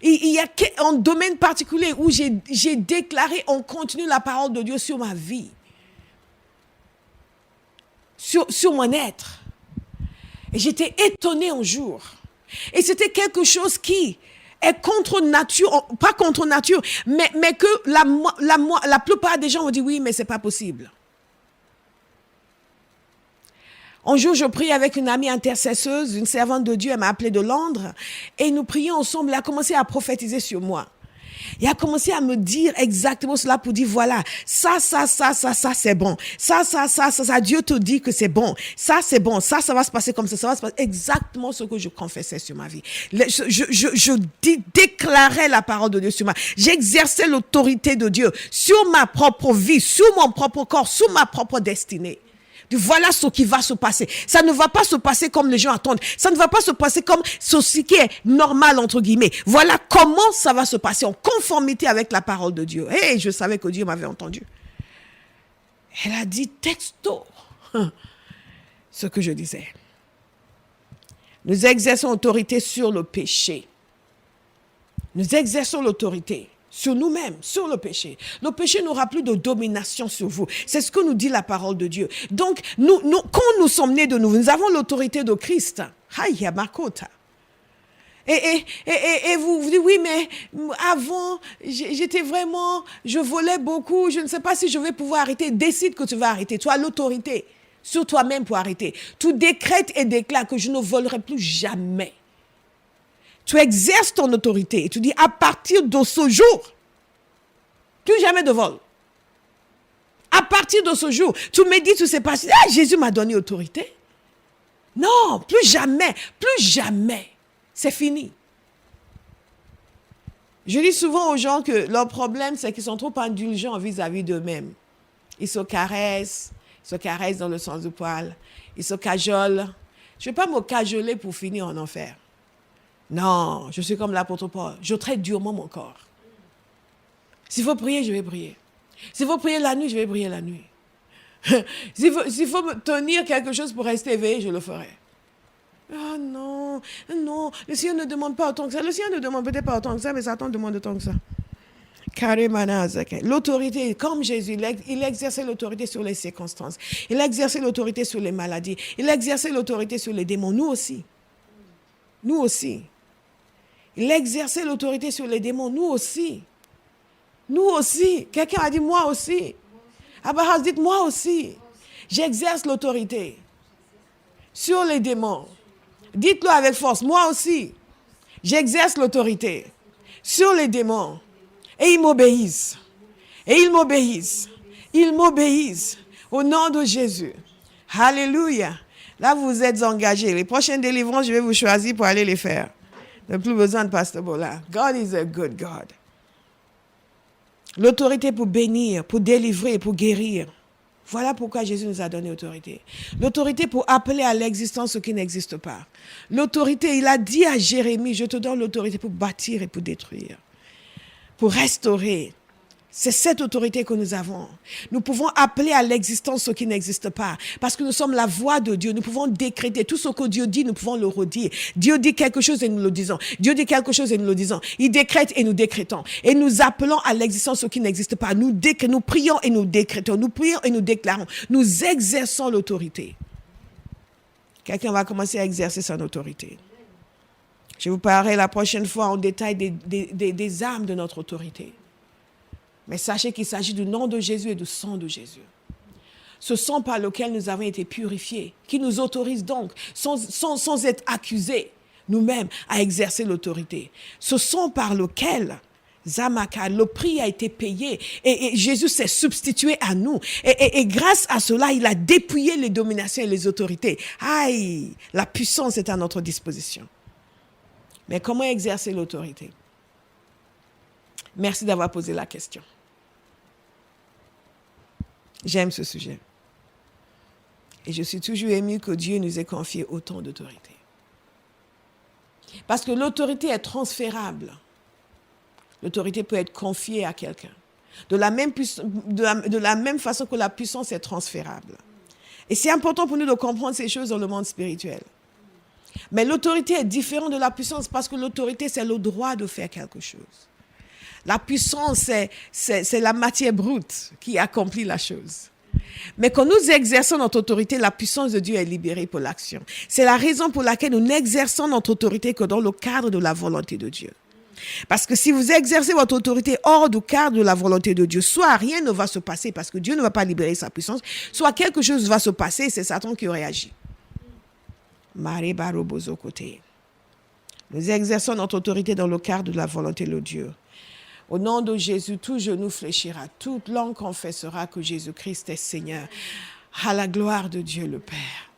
S1: Il y a un domaine particulier où j'ai déclaré en continu la parole de Dieu sur ma vie. Sur mon être. Et j'étais étonnée un jour. Et c'était quelque chose qui est contre nature, pas contre nature, mais que la plupart des gens ont dit oui, mais c'est pas possible. Un jour, je prie avec une amie intercesseuse, une servante de Dieu, elle m'a appelée de Londres, et nous prions ensemble, elle a commencé à prophétiser sur moi. Il a commencé à me dire exactement cela pour dire, voilà, ça, c'est bon. Ça, Dieu te dit que c'est bon. Ça, c'est bon. Ça va se passer comme ça va se passer. Exactement ce que je confessais sur ma vie. Je déclarais la parole de Dieu sur moi. J'exerçais l'autorité de Dieu sur ma propre vie, sur mon propre corps, sur ma propre destinée. Voilà ce qui va se passer. Ça ne va pas se passer comme les gens attendent. Ça ne va pas se passer comme ceci qui est normal, entre guillemets. Voilà comment ça va se passer en conformité avec la parole de Dieu. Et je savais que Dieu m'avait entendu. Elle a dit texto ce que je disais. Nous exerçons l'autorité sur le péché. Nous exerçons l'autorité sur nous-mêmes, sur le péché. Le péché n'aura plus de domination sur vous. C'est ce que nous dit la parole de Dieu. Donc, quand nous sommes nés de nouveau, nous avons l'autorité de Christ. Aïe, Makota. Et vous dites, oui, mais avant, je volais beaucoup, je ne sais pas si je vais pouvoir arrêter. Décide que tu vas arrêter. Tu as l'autorité sur toi-même pour arrêter. Tu décrètes et déclares que je ne volerai plus jamais. Tu exerces ton autorité et tu dis, à partir de ce jour, plus jamais de vol. À partir de ce jour, tu me dis, tu sais pas, Jésus m'a donné autorité. Non, plus jamais. C'est fini. Je dis souvent aux gens que leur problème, c'est qu'ils sont trop indulgents vis-à-vis d'eux-mêmes. Ils se caressent dans le sens du poil, ils se cajolent. Je ne vais pas me cajoler pour finir en enfer. Non, je suis comme l'apôtre Paul. Je traite durement mon corps. S'il faut prier, je vais prier. S'il faut prier la nuit, je vais prier la nuit. S'il faut me tenir quelque chose pour rester éveillé, je le ferai. Ah non, le Seigneur ne demande pas autant que ça. Le Seigneur ne demande peut-être pas autant que ça, mais Satan demande autant que ça. L'autorité, comme Jésus, il exerçait l'autorité sur les circonstances. Il exerçait l'autorité sur les maladies. Il exerçait l'autorité sur les démons. Nous aussi. Nous aussi. Il exerçait l'autorité sur les démons. Nous aussi. Nous aussi. Quelqu'un a dit moi aussi. Abraham dit moi aussi. J'exerce l'autorité sur les démons. Dites-le avec force. Moi aussi. J'exerce l'autorité sur les démons. Et ils m'obéissent. Et ils m'obéissent. Ils m'obéissent. Au nom de Jésus. Alléluia. Là, vous êtes engagés. Les prochaines délivrances, je vais vous choisir pour aller les faire. Il n'y a plus besoin de Pasteur Bola. God is a good God. L'autorité pour bénir, pour délivrer, pour guérir. Voilà pourquoi Jésus nous a donné l'autorité. L'autorité pour appeler à l'existence ce qui n'existe pas. L'autorité, il a dit à Jérémie, je te donne l'autorité pour bâtir et pour détruire, pour restaurer. C'est cette autorité que nous avons. Nous pouvons appeler à l'existence ce qui n'existe pas. Parce que nous sommes la voix de Dieu. Nous pouvons décréter tout ce que Dieu dit, nous pouvons le redire. Dieu dit quelque chose et nous le disons. Dieu dit quelque chose et nous le disons. Il décrète et nous décrétons. Et nous appelons à l'existence ce qui n'existe pas. Nous prions et nous décrétons. Nous prions et nous déclarons. Nous exerçons l'autorité. Quelqu'un va commencer à exercer son autorité. Je vous parlerai la prochaine fois en détail des armes de notre autorité. Mais sachez qu'il s'agit du nom de Jésus et du sang de Jésus. Ce sang par lequel nous avons été purifiés, qui nous autorise donc, sans être accusés, nous-mêmes, à exercer l'autorité. Ce sang par lequel, Zamaka, le prix a été payé et Jésus s'est substitué à nous. Et grâce à cela, il a dépouillé les dominations et les autorités. Aïe, la puissance est à notre disposition. Mais comment exercer l'autorité? Merci d'avoir posé la question. J'aime ce sujet. Et je suis toujours émue que Dieu nous ait confié autant d'autorité. Parce que l'autorité est transférable. L'autorité peut être confiée à quelqu'un. De la même façon que la puissance est transférable. Et c'est important pour nous de comprendre ces choses dans le monde spirituel. Mais l'autorité est différente de la puissance parce que l'autorité, c'est le droit de faire quelque chose. La puissance, c'est la matière brute qui accomplit la chose. Mais quand nous exerçons notre autorité, la puissance de Dieu est libérée pour l'action. C'est la raison pour laquelle nous n'exerçons notre autorité que dans le cadre de la volonté de Dieu. Parce que si vous exercez votre autorité hors du cadre de la volonté de Dieu, soit rien ne va se passer parce que Dieu ne va pas libérer sa puissance, soit quelque chose va se passer et c'est Satan qui réagit. Nous exerçons notre autorité dans le cadre de la volonté de Dieu. Au nom de Jésus, tout genou fléchira, toute langue confessera que Jésus-Christ est Seigneur. À la gloire de Dieu le Père.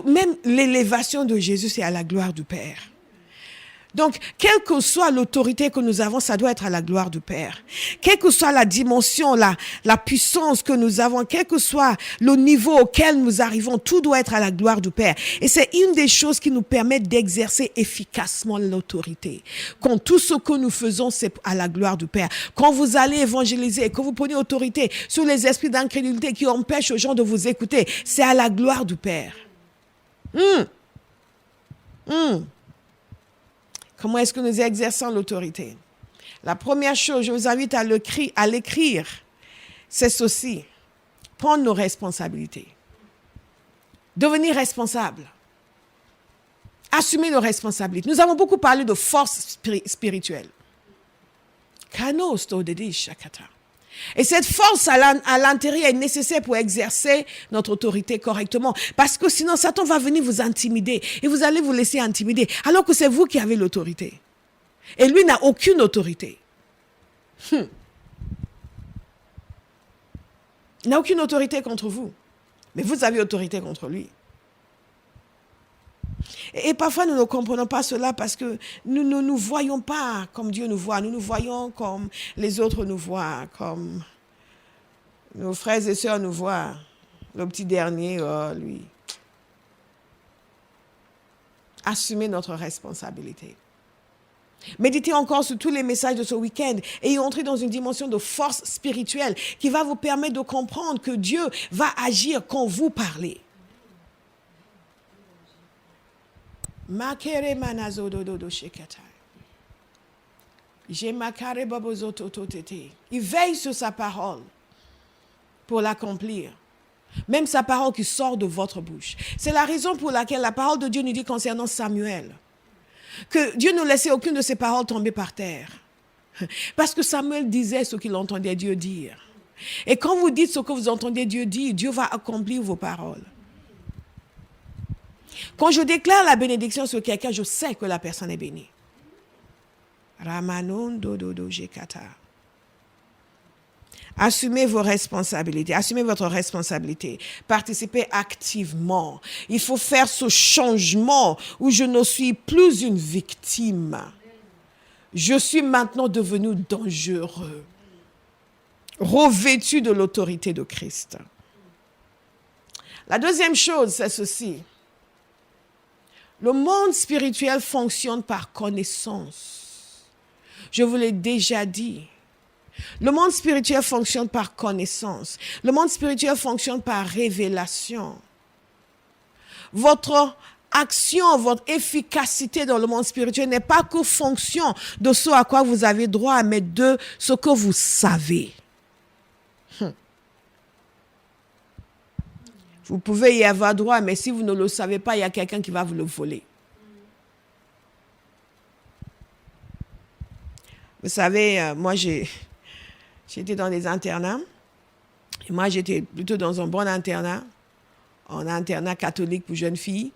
S1: Même l'élévation de Jésus, c'est à la gloire du Père. Donc, quelle que soit l'autorité que nous avons, ça doit être à la gloire du Père. Quelle que soit la dimension, la puissance que nous avons, quel que soit le niveau auquel nous arrivons, tout doit être à la gloire du Père. Et c'est une des choses qui nous permet d'exercer efficacement l'autorité. Quand tout ce que nous faisons, c'est à la gloire du Père. Quand vous allez évangéliser, que vous prenez autorité sur les esprits d'incrédulité qui empêchent aux gens de vous écouter, c'est à la gloire du Père. Comment est-ce que nous exerçons l'autorité? La première chose, je vous invite à l'écrire, c'est ceci. Prendre nos responsabilités. Devenir responsable. Assumer nos responsabilités. Nous avons beaucoup parlé de force spirituelle. Et cette force à l'intérieur est nécessaire pour exercer notre autorité correctement. Parce que sinon, Satan va venir vous intimider. Et vous allez vous laisser intimider. Alors que c'est vous qui avez l'autorité. Et lui n'a aucune autorité. Il n'a aucune autorité contre vous. Mais vous avez autorité contre lui. Et parfois, nous ne comprenons pas cela parce que nous ne nous voyons pas comme Dieu nous voit. Nous nous voyons comme les autres nous voient, comme nos frères et sœurs nous voient. Le petit dernier, lui. Assumez notre responsabilité. Méditez encore sur tous les messages de ce week-end et entrez dans une dimension de force spirituelle qui va vous permettre de comprendre que Dieu va agir quand vous parlez. Il veille sur sa parole pour l'accomplir. Même sa parole qui sort de votre bouche. C'est la raison pour laquelle la parole de Dieu nous dit concernant Samuel que Dieu ne laissait aucune de ses paroles tomber par terre. Parce que Samuel disait ce qu'il entendait Dieu dire. Et quand vous dites ce que vous entendez Dieu dire, Dieu va accomplir vos paroles. Quand je déclare la bénédiction sur quelqu'un, je sais que la personne est bénie. Ramanon dododo jekata. Assumez vos responsabilités, assumez votre responsabilité, participez activement. Il faut faire ce changement où je ne suis plus une victime. Je suis maintenant devenu dangereux, revêtu de l'autorité de Christ. La deuxième chose, c'est ceci. Le monde spirituel fonctionne par connaissance. Je vous l'ai déjà dit. Le monde spirituel fonctionne par connaissance. Le monde spirituel fonctionne par révélation. Votre action, votre efficacité dans le monde spirituel n'est pas que fonction de ce à quoi vous avez droit, mais de ce que vous savez. Vous pouvez y avoir droit, mais si vous ne le savez pas, il y a quelqu'un qui va vous le voler. Vous savez, moi, j'étais dans des internats. Et moi, j'étais plutôt dans un bon internat. Un internat catholique pour jeunes filles.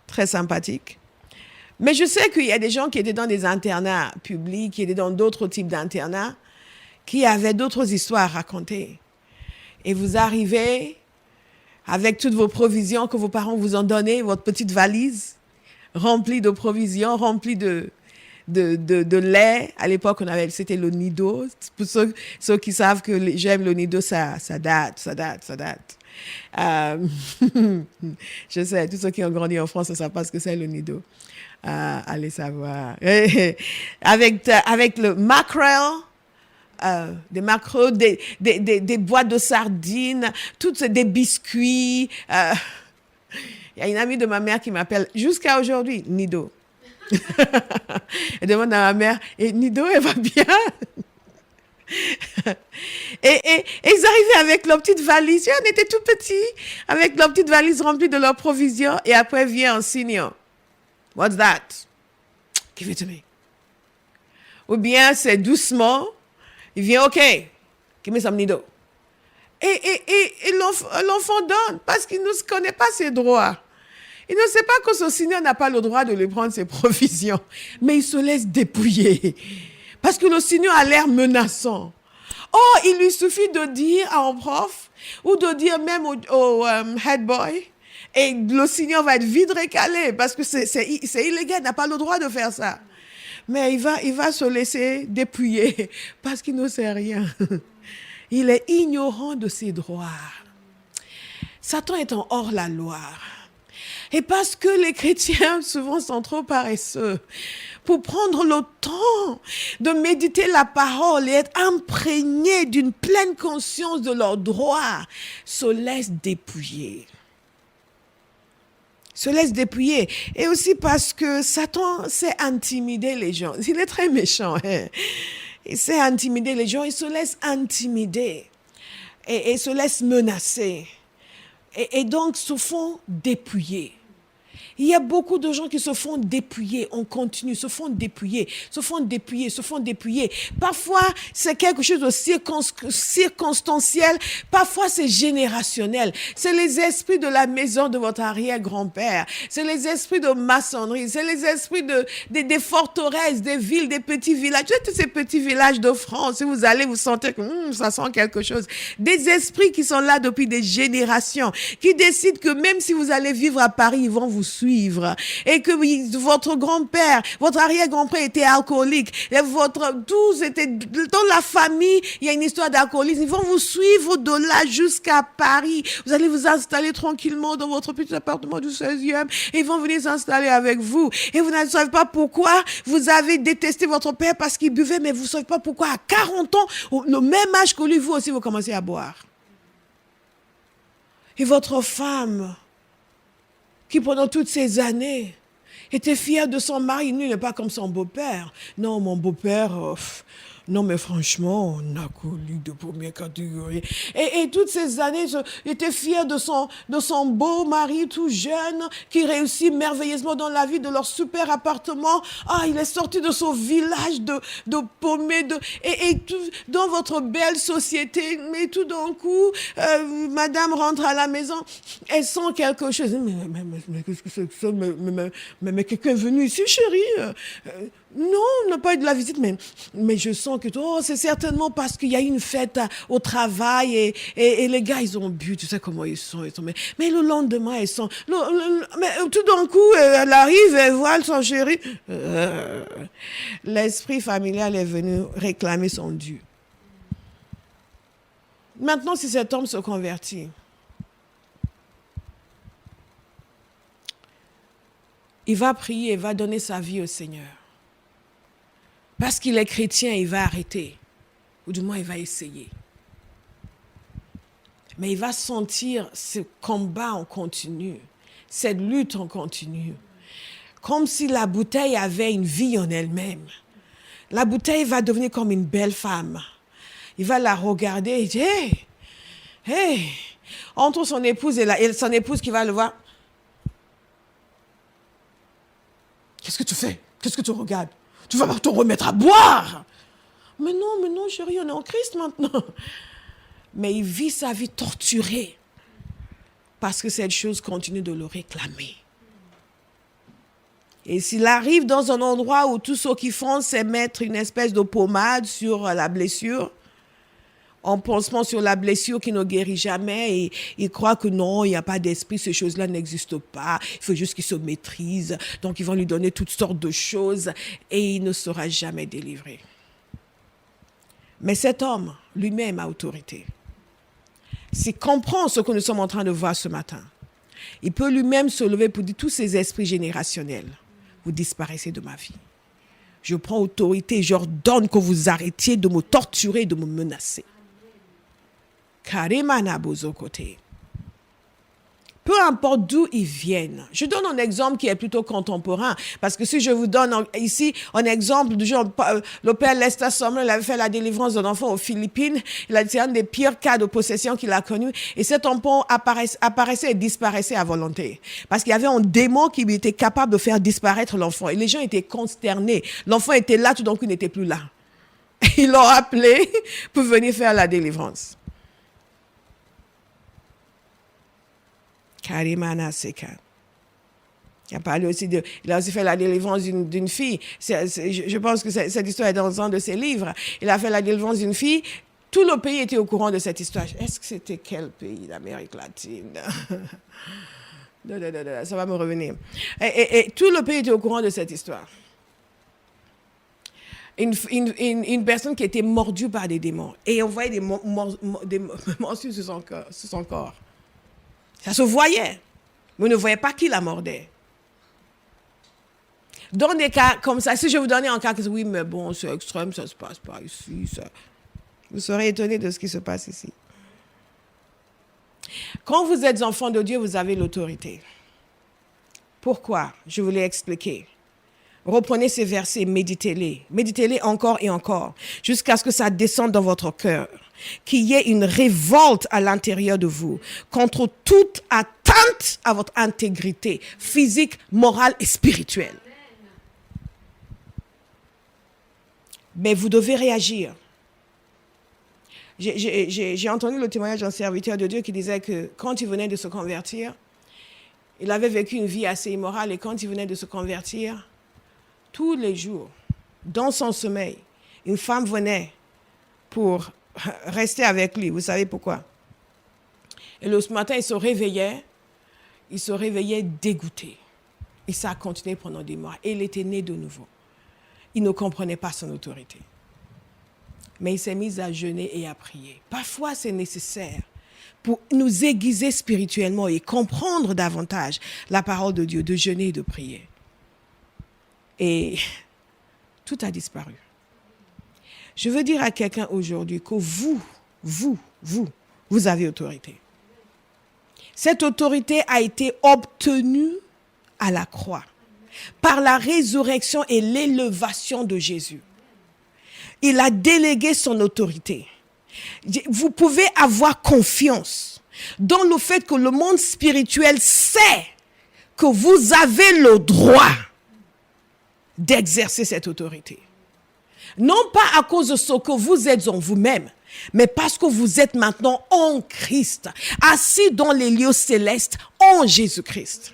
S1: Très sympathique. Mais je sais qu'il y a des gens qui étaient dans des internats publics, qui étaient dans d'autres types d'internats, qui avaient d'autres histoires à raconter. Et vous arrivez avec toutes vos provisions que vos parents vous ont données, votre petite valise remplie de provisions, remplie de lait. À l'époque, c'était le Nido. Pour ceux qui savent que j'aime le Nido, ça date. Je sais, tous ceux qui ont grandi en France ne savent pas ce que c'est le Nido. Allez savoir. Avec le mackerel, des maquereaux, des boîtes de sardines, des biscuits. Il y a une amie de ma mère qui m'appelle jusqu'à aujourd'hui, Nido. Elle demande à ma mère, et Nido, elle va bien? et ils arrivaient avec leur petite valise. On était tout petits, avec leur petite valise remplie de leurs provisions. Et après vient un senior. What's that? Give it to me. Ou bien c'est doucement. Il vient, OK, give me some Nido. Et l'enfant donne parce qu'il ne connaît pas ses droits. Il ne sait pas que son seigneur n'a pas le droit de lui prendre ses provisions. Mais il se laisse dépouiller. Parce que le seigneur a l'air menaçant. Oh, il lui suffit de dire à un prof ou de dire même au head boy et le seigneur va être vite récalé parce que c'est illégal, il n'a pas le droit de faire ça. Mais il va se laisser dépouiller parce qu'il ne sait rien. Il est ignorant de ses droits. Satan est en hors-la-loi. Et parce que les chrétiens souvent sont trop paresseux pour prendre le temps de méditer la parole et être imprégnés d'une pleine conscience de leurs droits, se laissent dépouiller. Et aussi parce que Satan sait intimider les gens. Il est très méchant. Il sait intimider les gens. Il se laisse intimider et se laisse menacer. Et donc se font dépouiller. Il y a beaucoup de gens qui se font dépouiller, on continue, se font dépouiller. Parfois, c'est quelque chose de circonstanciel, parfois c'est générationnel. C'est les esprits de la maison de votre arrière-grand-père, c'est les esprits de maçonnerie, c'est les esprits des forteresses, des villes, des petits villages. Tous ces petits villages de France, si vous allez, vous sentez que ça sent quelque chose. Des esprits qui sont là depuis des générations, qui décident que même si vous allez vivre à Paris, ils vont vous suivre. Et que votre grand-père, votre arrière-grand-père était alcoolique. Et tous étaient dans la famille, il y a une histoire d'alcoolisme. Ils vont vous suivre de là jusqu'à Paris. Vous allez vous installer tranquillement dans votre petit appartement du 16e. Et ils vont venir s'installer avec vous. Et vous ne savez pas pourquoi vous avez détesté votre père parce qu'il buvait, mais vous ne savez pas pourquoi à 40 ans, le même âge que lui, vous aussi, vous commencez à boire. Et votre femme, qui pendant toutes ces années était fier de son mari. Lui, il n'est pas comme son beau-père. Non, mon beau-père, non, mais franchement, on a connu de première catégorie. Et toutes ces années, il était fier de son beau mari tout jeune, qui réussit merveilleusement dans la vie, de leur super appartement. Ah, il est sorti de son village de paumé, et tout, dans votre belle société. Mais tout d'un coup, madame rentre à la maison, elle sent quelque chose. Mais qu'est-ce que c'est que ça? Mais quelqu'un est venu ici, chérie? Non, on n'a pas eu de la visite, mais je sens que c'est certainement parce qu'il y a eu une fête au travail et les gars, ils ont bu, tu sais comment ils sont mais le lendemain, ils sont... mais tout d'un coup, elle arrive, elle voit son chéri. L'esprit familial est venu réclamer son dû. Maintenant, si cet homme se convertit, il va prier, il va donner sa vie au Seigneur. Parce qu'il est chrétien, il va arrêter. Ou du moins, il va essayer. Mais il va sentir ce combat en continu, cette lutte en continu. Comme si la bouteille avait une vie en elle-même. La bouteille va devenir comme une belle femme. Il va la regarder et dire, hey, entre son épouse et son épouse qui va le voir. Qu'est-ce que tu fais? Qu'est-ce que tu regardes? Tu vas pas te remettre à boire. Mais non, chérie, on est en Christ maintenant. Mais il vit sa vie torturée parce que cette chose continue de le réclamer. Et s'il arrive dans un endroit où tout ce qu'ils font, c'est mettre une espèce de pommade sur la blessure, en pensant sur la blessure qui ne guérit jamais, et il croit que non, il n'y a pas d'esprit, ces choses-là n'existent pas, il faut juste qu'il se maîtrise, donc ils vont lui donner toutes sortes de choses, et il ne sera jamais délivré. Mais cet homme, lui-même, a autorité. S'il comprend ce que nous sommes en train de voir ce matin, il peut lui-même se lever pour dire, tous ces esprits générationnels, vous disparaissez de ma vie. Je prends autorité, j'ordonne que vous arrêtiez de me torturer, de me menacer. Karimana bozokote. Peu importe d'où ils viennent. Je donne un exemple qui est plutôt contemporain. Parce que si je vous donne ici un exemple du genre, le père Lester Sumrall, il avait fait la délivrance d'un enfant aux Philippines. C'est un des pires cas de possession qu'il a connu. Et cet enfant apparaissait et disparaissait à volonté. Parce qu'il y avait un démon qui était capable de faire disparaître l'enfant. Et les gens étaient consternés. L'enfant était là, tout d'un coup, il n'était plus là. Ils l'ont appelé pour venir faire la délivrance. Karimana Seka. Il a aussi fait la délivrance d'une fille. Je pense que cette histoire est dans un de ses livres. Il a fait la délivrance d'une fille. Tout le pays était au courant de cette histoire. Est-ce que c'était quel pays d'Amérique latine? Ça va me revenir. Et tout le pays était au courant de cette histoire. Une personne qui était mordue par des démons. Et on voyait des morsures sur son corps. Ça se voyait, mais on ne voyait pas qui la mordait. Dans des cas comme ça, si je vous donnais un cas, oui, mais bon, c'est extrême, ça ne se passe pas ici. Vous serez étonné de ce qui se passe ici. Quand vous êtes enfant de Dieu, vous avez l'autorité. Pourquoi? Je vous l'ai expliqué. Reprenez ces versets, méditez-les. Méditez-les encore et encore, jusqu'à ce que ça descende dans votre cœur. Qu'il y ait une révolte à l'intérieur de vous contre toute atteinte à votre intégrité physique, morale et spirituelle. Mais vous devez réagir. J'ai entendu le témoignage d'un serviteur de Dieu qui disait que quand il venait de se convertir, il avait vécu une vie assez immorale et quand il venait de se convertir, tous les jours, dans son sommeil, une femme venait pour rester avec lui. Vous savez pourquoi? Et le matin, il se réveillait dégoûté. Et ça a continué pendant des mois. Et il était né de nouveau. Il ne comprenait pas son autorité. Mais il s'est mis à jeûner et à prier. Parfois, c'est nécessaire pour nous aiguiser spirituellement et comprendre davantage la parole de Dieu, de jeûner et de prier. Et tout a disparu. Je veux dire à quelqu'un aujourd'hui que vous avez autorité. Cette autorité a été obtenue à la croix. par la résurrection et l'élévation de Jésus. Il a délégué son autorité. Vous pouvez avoir confiance dans le fait que le monde spirituel sait que vous avez le droit d'exercer cette autorité. Non pas à cause de ce que vous êtes en vous-même, mais parce que vous êtes maintenant en Christ, assis dans les lieux célestes en Jésus-Christ.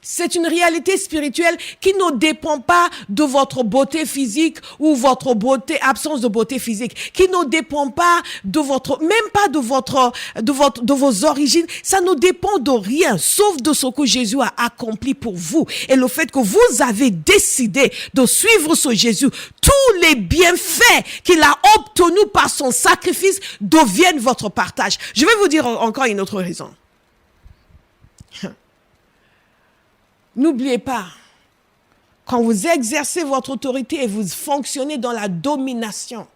S1: C'est une réalité spirituelle qui ne dépend pas de votre beauté physique ou votre absence de beauté physique, qui ne dépend pas de même pas de vos origines. Ça ne dépend de rien, sauf de ce que Jésus a accompli pour vous. Et le fait que vous avez décidé de suivre ce Jésus, tous les bienfaits qu'il a obtenus par son sacrifice deviennent votre partage. Je vais vous dire encore une autre raison. N'oubliez pas, quand vous exercez votre autorité et vous fonctionnez dans la domination,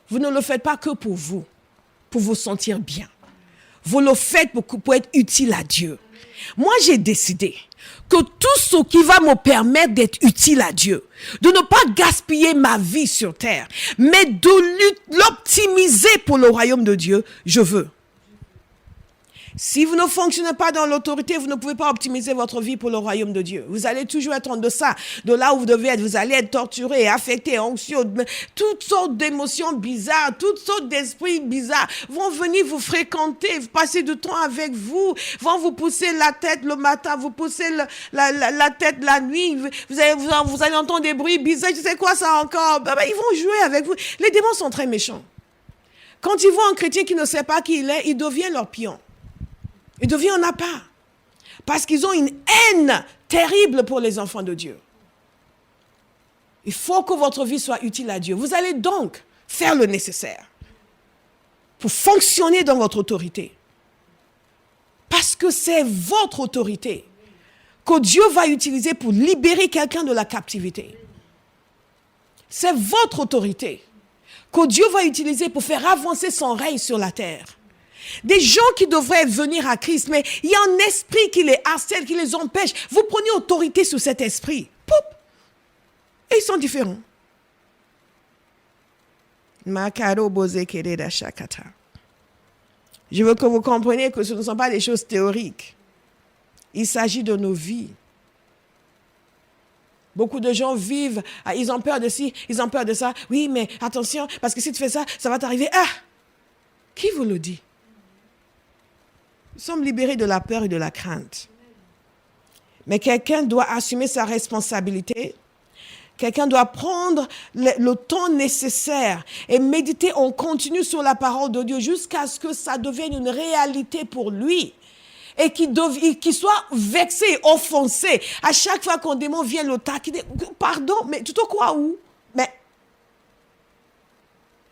S1: vous ne le faites pas que pour vous sentir bien. Vous le faites pour être utile à Dieu. Moi, j'ai décidé que tout ce qui va me permettre d'être utile à Dieu, de ne pas gaspiller ma vie sur terre, mais de l'optimiser pour le royaume de Dieu, je veux. Si vous ne fonctionnez pas dans l'autorité, vous ne pouvez pas optimiser votre vie pour le royaume de Dieu. Vous allez toujours être en deçà de là où vous devez être. Vous allez être torturé, affecté, anxieux. Toutes sortes d'émotions bizarres, toutes sortes d'esprits bizarres vont venir vous fréquenter, passer du temps avec vous, vont vous pousser la tête le matin, vous pousser la tête la nuit. Vous allez entendre des bruits bizarres. Je sais quoi ça encore? Ils vont jouer avec vous. Les démons sont très méchants. Quand ils voient un chrétien qui ne sait pas qui il est, il devient leur pion. Il devient un appât. Parce qu'ils ont une haine terrible pour les enfants de Dieu. Il faut que votre vie soit utile à Dieu. Vous allez donc faire le nécessaire pour fonctionner dans votre autorité. Parce que c'est votre autorité que Dieu va utiliser pour libérer quelqu'un de la captivité. C'est votre autorité que Dieu va utiliser pour faire avancer son règne sur la terre. Des gens qui devraient venir à Christ, mais il y a un esprit qui les harcèle, qui les empêche. Vous prenez autorité sur cet esprit. Poup! Et ils sont différents. Je veux que vous compreniez que ce ne sont pas des choses théoriques. Il s'agit de nos vies. Beaucoup de gens vivent, ils ont peur de ci, ils ont peur de ça. Oui, mais attention, parce que si tu fais ça, ça va t'arriver. Ah! Qui vous le dit? Nous sommes libérés de la peur et de la crainte. Mais quelqu'un doit assumer sa responsabilité. Quelqu'un doit prendre le temps nécessaire et méditer en continu sur la parole de Dieu jusqu'à ce que ça devienne une réalité pour lui. Et qu'il soit vexé, offensé. À chaque fois qu'un démon vient le taquiner, pardon, mais tu te crois où? Mais,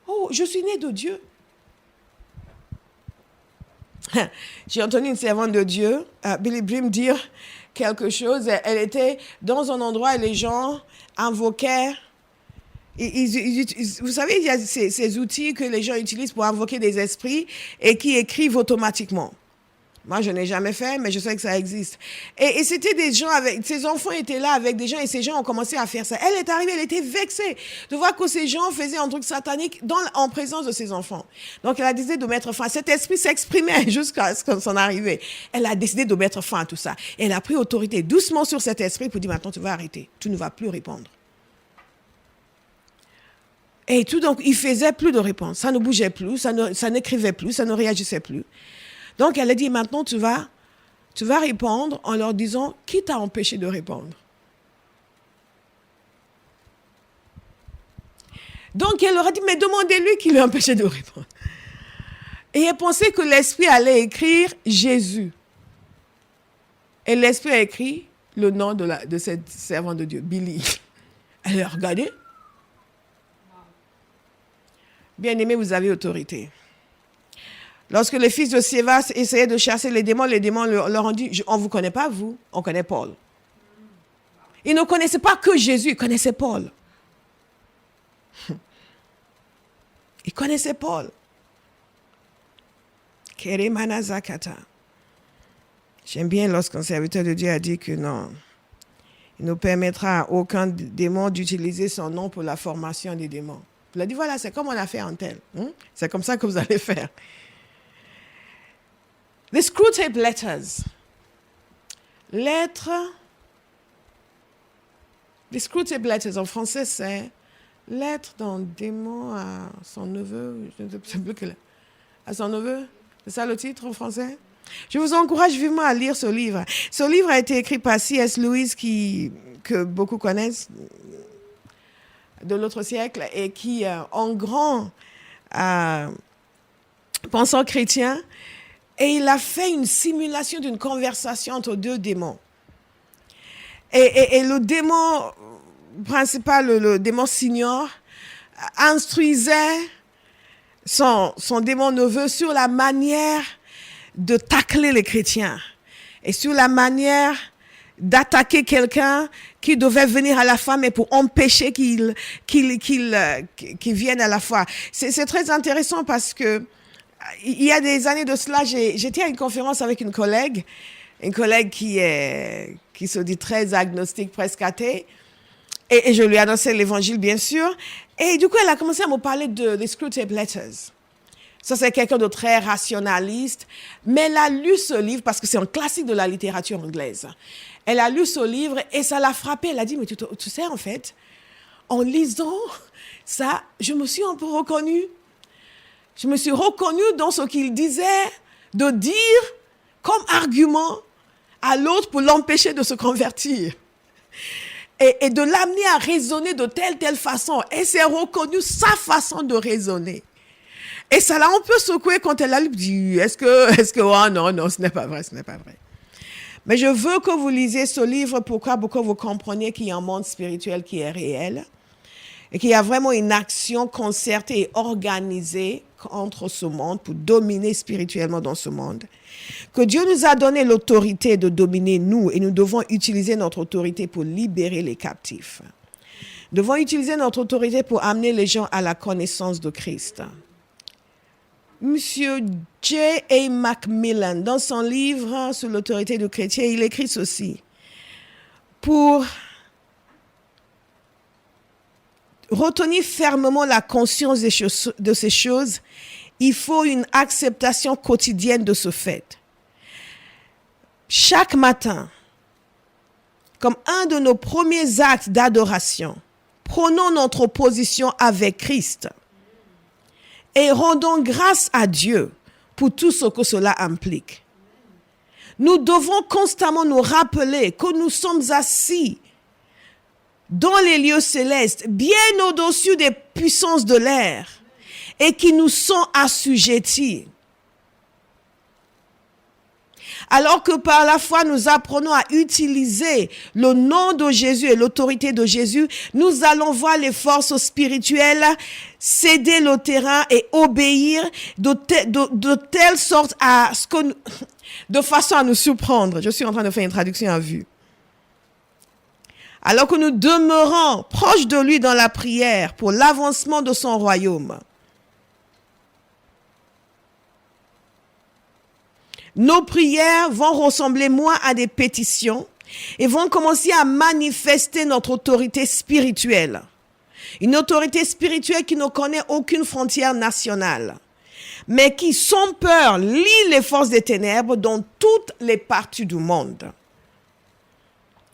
S1: oh, je suis né de Dieu. J'ai entendu une servante de Dieu, Billy Brim, dire quelque chose. Elle était dans un endroit où les gens invoquaient. Vous savez, il y a ces outils que les gens utilisent pour invoquer des esprits et qui écrivent automatiquement. Moi, je n'ai jamais fait, mais je sais que ça existe. Et c'était des gens ses enfants étaient là avec des gens et ces gens ont commencé à faire ça. Elle est arrivée, elle était vexée de voir que ces gens faisaient un truc satanique en présence de ses enfants. Donc, elle a décidé de mettre fin. Cet esprit s'exprimait jusqu'à ce qu'on s'en arrivait. Elle a décidé de mettre fin à tout ça. Elle a pris autorité doucement sur cet esprit pour dire, maintenant, tu vas arrêter. Tu ne vas plus répondre. Et tout, donc, il faisait plus de réponse. Ça ne bougeait plus, ça n'écrivait plus, ça ne réagissait plus. Donc, elle a dit, maintenant, tu vas répondre en leur disant, qui t'a empêché de répondre? Donc, elle leur a dit, mais demandez-lui qui lui a empêché de répondre. Et elle pensait que l'esprit allait écrire Jésus. Et l'esprit a écrit le nom de cette servante de Dieu, Billy. Elle a regardé. Bien-aimés, vous avez autorité. Lorsque les fils de Sévas essayaient de chasser les démons leur ont dit, on ne vous connaît pas, vous, on connaît Paul. Ils ne connaissaient pas que Jésus, ils connaissaient Paul. Ils connaissaient Paul. J'aime bien lorsqu'un serviteur de Dieu a dit que non, il ne permettra à aucun démon d'utiliser son nom pour la formation des démons. Il a dit, voilà, c'est comme on a fait en tel. C'est comme ça que vous allez faire. Les Screwtape Letters. Lettres. Les Screwtape Letters, en français, c'est lettre d'un démon à son neveu. Je ne sais plus que à son neveu. C'est ça le titre en français? Je vous encourage vivement à lire ce livre. Ce livre a été écrit par C.S. Lewis, que beaucoup connaissent, de l'autre siècle, et qui, en grand penseur chrétien, et il a fait une simulation d'une conversation entre deux démons. Et le démon principal, le démon senior, instruisait son démon neveu sur la manière de tacler les chrétiens et sur la manière d'attaquer quelqu'un qui devait venir à la foi, mais pour empêcher qu'il vienne à la foi. C'est très intéressant parce que il y a des années de cela, j'étais à une conférence avec une collègue qui se dit très agnostique, presque athée, et je lui ai annoncé l'évangile, bien sûr, et du coup, elle a commencé à me parler des Screwtape Letters. Ça, c'est quelqu'un de très rationaliste, mais elle a lu ce livre parce que c'est un classique de la littérature anglaise. Elle a lu ce livre et ça l'a frappée. Elle a dit, mais tu sais, en fait, en lisant ça, je me suis un peu reconnue. Je me suis reconnue dans ce qu'il disait de dire comme argument à l'autre pour l'empêcher de se convertir. Et de l'amener à raisonner de telle façon. Et c'est reconnu sa façon de raisonner. Et ça l'a un peu secoué quand elle a dit, est-ce que, oh non, ce n'est pas vrai. Mais je veux que vous lisiez ce livre pour que vous compreniez qu'il y a un monde spirituel qui est réel et qu'il y a vraiment une action concertée et organisée contre ce monde pour dominer spirituellement dans ce monde. Que Dieu nous a donné l'autorité de dominer nous et nous devons utiliser notre autorité pour libérer les captifs. Nous devons utiliser notre autorité pour amener les gens à la connaissance de Christ. Monsieur J.A. Macmillan, dans son livre sur l'autorité du chrétien, il écrit ceci. Pour retenir fermement la conscience de ces choses, il faut une acceptation quotidienne de ce fait. Chaque matin, comme un de nos premiers actes d'adoration, prenons notre position avec Christ et rendons grâce à Dieu pour tout ce que cela implique. Nous devons constamment nous rappeler que nous sommes assis dans les lieux célestes, bien au-dessus des puissances de l'air, et qui nous sont assujettis. Alors que par la foi, nous apprenons à utiliser le nom de Jésus et l'autorité de Jésus, nous allons voir les forces spirituelles céder le terrain et obéir de telle sorte de façon à nous surprendre. Je suis en train de faire une traduction à vue. Alors que nous demeurons proches de lui dans la prière pour l'avancement de son royaume. Nos prières vont ressembler moins à des pétitions et vont commencer à manifester notre autorité spirituelle. Une autorité spirituelle qui ne connaît aucune frontière nationale, mais qui, sans peur, lie les forces des ténèbres dans toutes les parties du monde.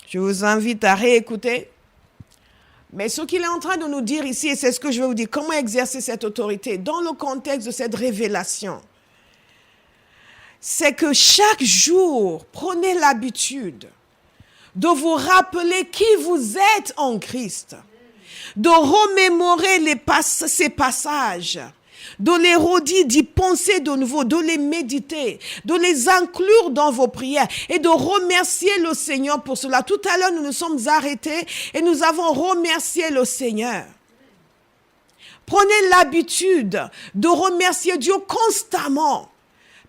S1: Je vous invite à réécouter. Mais ce qu'il est en train de nous dire ici, et c'est ce que je vais vous dire, comment exercer cette autorité dans le contexte de cette révélation, c'est que chaque jour, prenez l'habitude de vous rappeler qui vous êtes en Christ, de remémorer ces passages, de les redire, d'y penser de nouveau, de les méditer, de les inclure dans vos prières et de remercier le Seigneur pour cela. Tout à l'heure, nous nous sommes arrêtés et nous avons remercié le Seigneur. Prenez l'habitude de remercier Dieu constamment.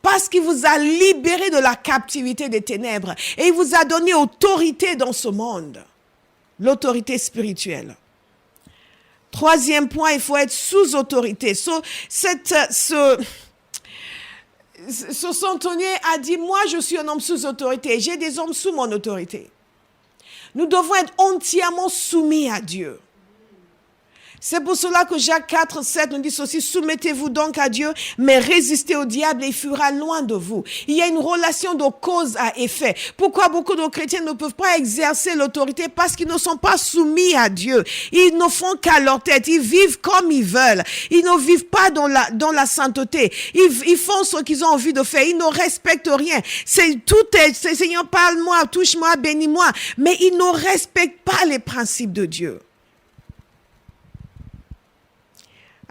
S1: Parce qu'il vous a libéré de la captivité des ténèbres et il vous a donné autorité dans ce monde, l'autorité spirituelle. Troisième point, il faut être sous autorité. ce centenier a dit, moi je suis un homme sous autorité, j'ai des hommes sous mon autorité. Nous devons être entièrement soumis à Dieu. C'est pour cela que Jacques 4, 7 nous dit ceci, soumettez-vous donc à Dieu, mais résistez au diable et il fuira loin de vous. Il y a une relation de cause à effet. Pourquoi beaucoup de chrétiens ne peuvent pas exercer l'autorité? Parce qu'ils ne sont pas soumis à Dieu. Ils ne font qu'à leur tête. Ils vivent comme ils veulent. Ils ne vivent pas dans la sainteté. Ils font ce qu'ils ont envie de faire. Ils ne respectent rien. C'est Seigneur, parle-moi, touche-moi, bénis-moi. Mais ils ne respectent pas les principes de Dieu.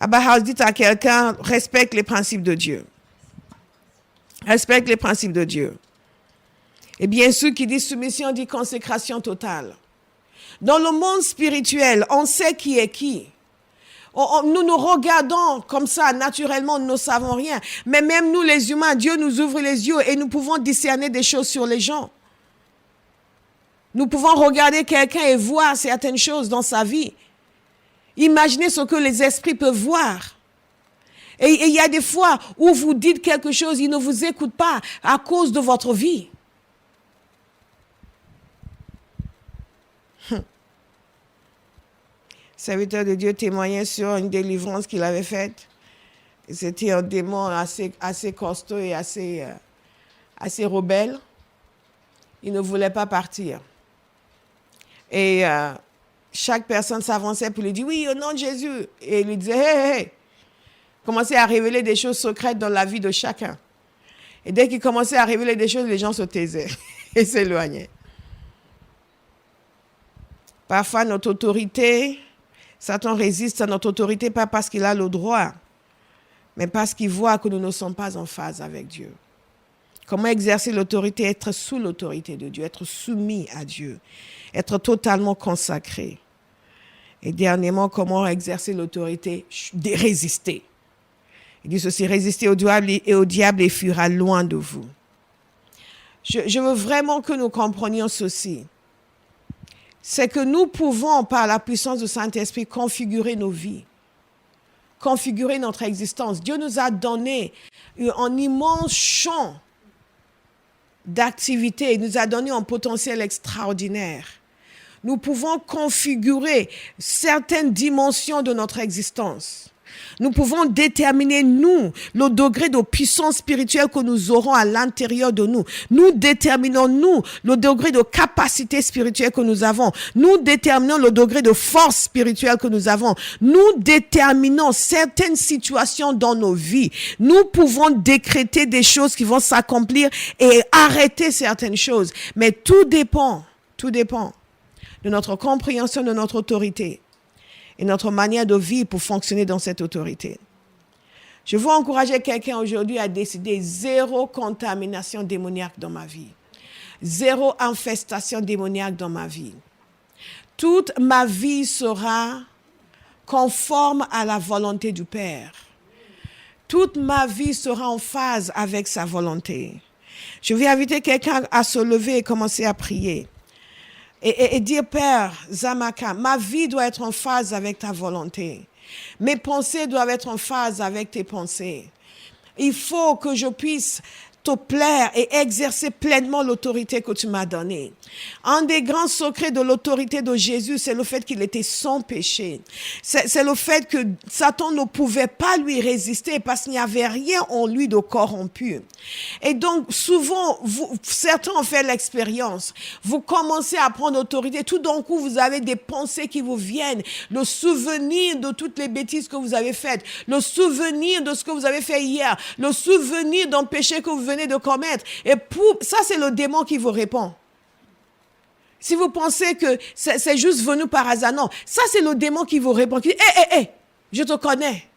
S1: Abba dit à quelqu'un, respecte les principes de Dieu. Respecte les principes de Dieu. Et bien sûr, qui dit soumission, dit consécration totale. Dans le monde spirituel, on sait qui est qui. Nous nous regardons comme ça, naturellement, nous ne savons rien. Mais même nous, les humains, Dieu nous ouvre les yeux et nous pouvons discerner des choses sur les gens. Nous pouvons regarder quelqu'un et voir certaines choses dans sa vie. Imaginez ce que les esprits peuvent voir. Et il y a des fois où vous dites quelque chose, ils ne vous écoutent pas à cause de votre vie. Serviteur de Dieu témoignait sur une délivrance qu'il avait faite. C'était un démon assez costaud et assez rebelle. Il ne voulait pas partir. Et chaque personne s'avançait pour lui dire, oui, au nom de Jésus. Et il lui disait, hé. Commençait à révéler des choses secrètes dans la vie de chacun. Et dès qu'il commençait à révéler des choses, les gens se taisaient et s'éloignaient. Parfois, notre autorité, Satan résiste à notre autorité, pas parce qu'il a le droit, mais parce qu'il voit que nous ne sommes pas en phase avec Dieu. Comment exercer l'autorité? Être sous l'autorité de Dieu, être soumis à Dieu, être totalement consacré. Et dernièrement, comment exercer l'autorité? Résister. Il dit ceci, résistez au diable et il fuira loin de vous. Je veux vraiment que nous comprenions ceci. C'est que nous pouvons, par la puissance du Saint-Esprit, configurer nos vies, configurer notre existence. Dieu nous a donné un immense champ d'activité, il nous a donné un potentiel extraordinaire. Nous pouvons configurer certaines dimensions de notre existence. Nous pouvons déterminer, nous, le degré de puissance spirituelle que nous aurons à l'intérieur de nous. Nous déterminons, nous, le degré de capacité spirituelle que nous avons. Nous déterminons le degré de force spirituelle que nous avons. Nous déterminons certaines situations dans nos vies. Nous pouvons décréter des choses qui vont s'accomplir et arrêter certaines choses. Mais tout dépend de notre compréhension de notre autorité et notre manière de vivre pour fonctionner dans cette autorité. Je veux encourager quelqu'un aujourd'hui à décider zéro contamination démoniaque dans ma vie. Zéro infestation démoniaque dans ma vie. Toute ma vie sera conforme à la volonté du Père. Toute ma vie sera en phase avec sa volonté. Je vais inviter quelqu'un à se lever et commencer à prier. Et dire, Père Zamaka, ma vie doit être en phase avec ta volonté. Mes pensées doivent être en phase avec tes pensées. Il faut que je puisse te plaire et exercer pleinement l'autorité que tu m'as donnée. Un des grands secrets de l'autorité de Jésus, c'est le fait qu'il était sans péché. C'est le fait que Satan ne pouvait pas lui résister parce qu'il n'y avait rien en lui de corrompu. Et donc, souvent, certains ont fait l'expérience. Vous commencez à prendre autorité. Tout d'un coup, vous avez des pensées qui vous viennent. Le souvenir de toutes les bêtises que vous avez faites. Le souvenir de ce que vous avez fait hier. Le souvenir d'un péché que vous venez de commettre. Et ça, c'est le démon qui vous répond. Si vous pensez que c'est juste venu par hasard, non. Ça, c'est le démon qui vous répond. Qui dit, hé, je te connais.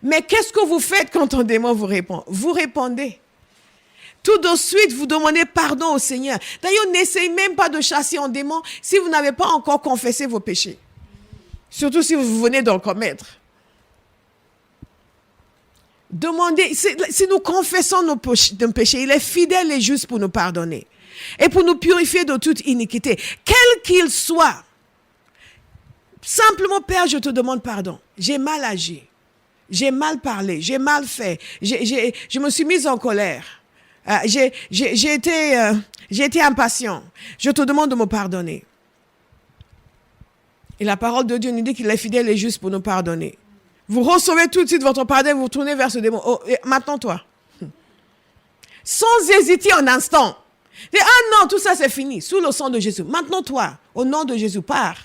S1: Mais qu'est-ce que vous faites quand un démon vous répond? Vous répondez. Tout de suite, vous demandez pardon au Seigneur. D'ailleurs, n'essayez même pas de chasser un démon si vous n'avez pas encore confessé vos péchés. Surtout si vous venez d'en commettre. Demandez, si nous confessons nos péchés, il est fidèle et juste pour nous pardonner. Et pour nous purifier de toute iniquité, quel qu'il soit. Simplement, Père, je te demande pardon. J'ai mal agi. J'ai mal parlé, j'ai mal fait, je me suis mise en colère. J'ai été impatient. Je te demande de me pardonner. Et la parole de Dieu nous dit qu'il est fidèle et juste pour nous pardonner. Vous recevez tout de suite votre pardon, vous tournez vers ce démon. Oh, maintenant toi. Sans hésiter un instant. Et, ah non, tout ça c'est fini. Sous le sang de Jésus. Maintenant toi, au nom de Jésus, pars.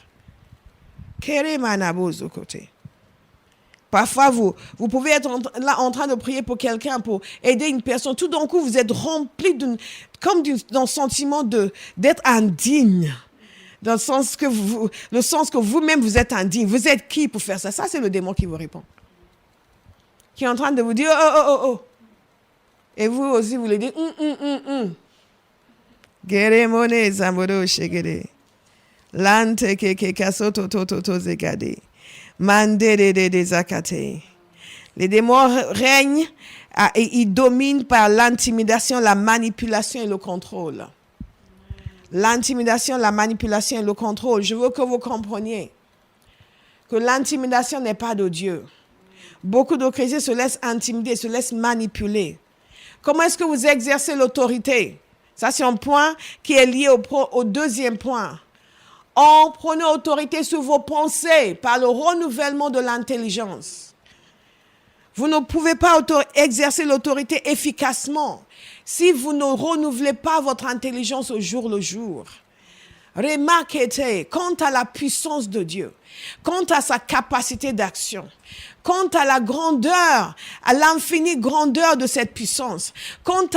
S1: Parfois, vous pouvez être là en train de prier pour quelqu'un, pour aider une personne. Tout d'un coup, vous êtes rempli d'un sentiment d'être indigne. Dans le sens que vous-même, vous êtes indigne. Vous êtes qui pour faire ça? Ça, c'est le démon qui vous répond. Qui est en train de vous dire, oh. Et vous aussi, vous lui dites, Geremone zamoro shegere. Lante keke kasoto toto zegade. Mandere de zakate. Les démons règnent et ils dominent par l'intimidation, la manipulation et le contrôle. L'intimidation, la manipulation et le contrôle. Je veux que vous compreniez que l'intimidation n'est pas de Dieu. Beaucoup de chrétiens se laissent intimider, se laissent manipuler. Comment est-ce que vous exercez l'autorité? Ça, c'est un point qui est lié au deuxième point. En prenant autorité sur vos pensées par le renouvellement de l'intelligence. Vous ne pouvez pas exercer l'autorité efficacement si vous ne renouvelez pas votre intelligence au jour le jour. Remarquez, quant à la puissance de Dieu, quant à sa capacité d'action, quant à la grandeur, à l'infinie grandeur de cette puissance, quant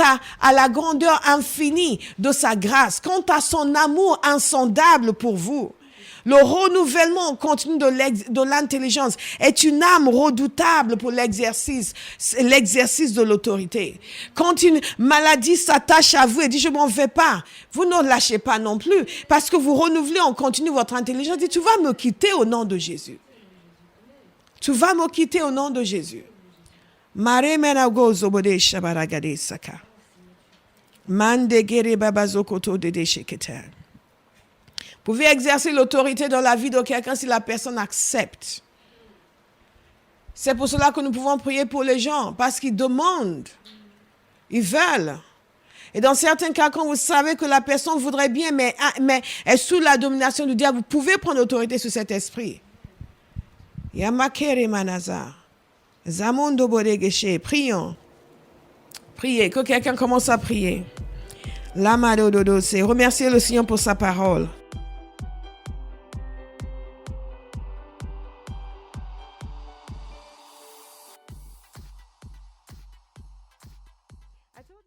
S1: à la grandeur infinie de sa grâce, quant à son amour insondable pour vous. Le renouvellement continu de l'intelligence est une arme redoutable pour l'exercice de l'autorité. Quand une maladie s'attache à vous et dit « je m'en vais pas », vous ne lâchez pas non plus parce que vous renouvelez en continu votre intelligence. Dites « tu vas me quitter au nom de Jésus ». Tu vas me quitter au nom de Jésus. Mare menago zobode shabaragade saka. Mande gere babazokoto dede sheketa. Vous pouvez exercer l'autorité dans la vie de quelqu'un si la personne accepte. C'est pour cela que nous pouvons prier pour les gens, parce qu'ils demandent, ils veulent. Et dans certains cas, quand vous savez que la personne voudrait bien, mais est sous la domination du diable, vous pouvez prendre l'autorité sur cet esprit. Yamakere manaza. Zamondo bodegeshe. Prions. Priez. Que quelqu'un commence à prier. L'amado dodo, c'est remercier le Seigneur pour sa parole.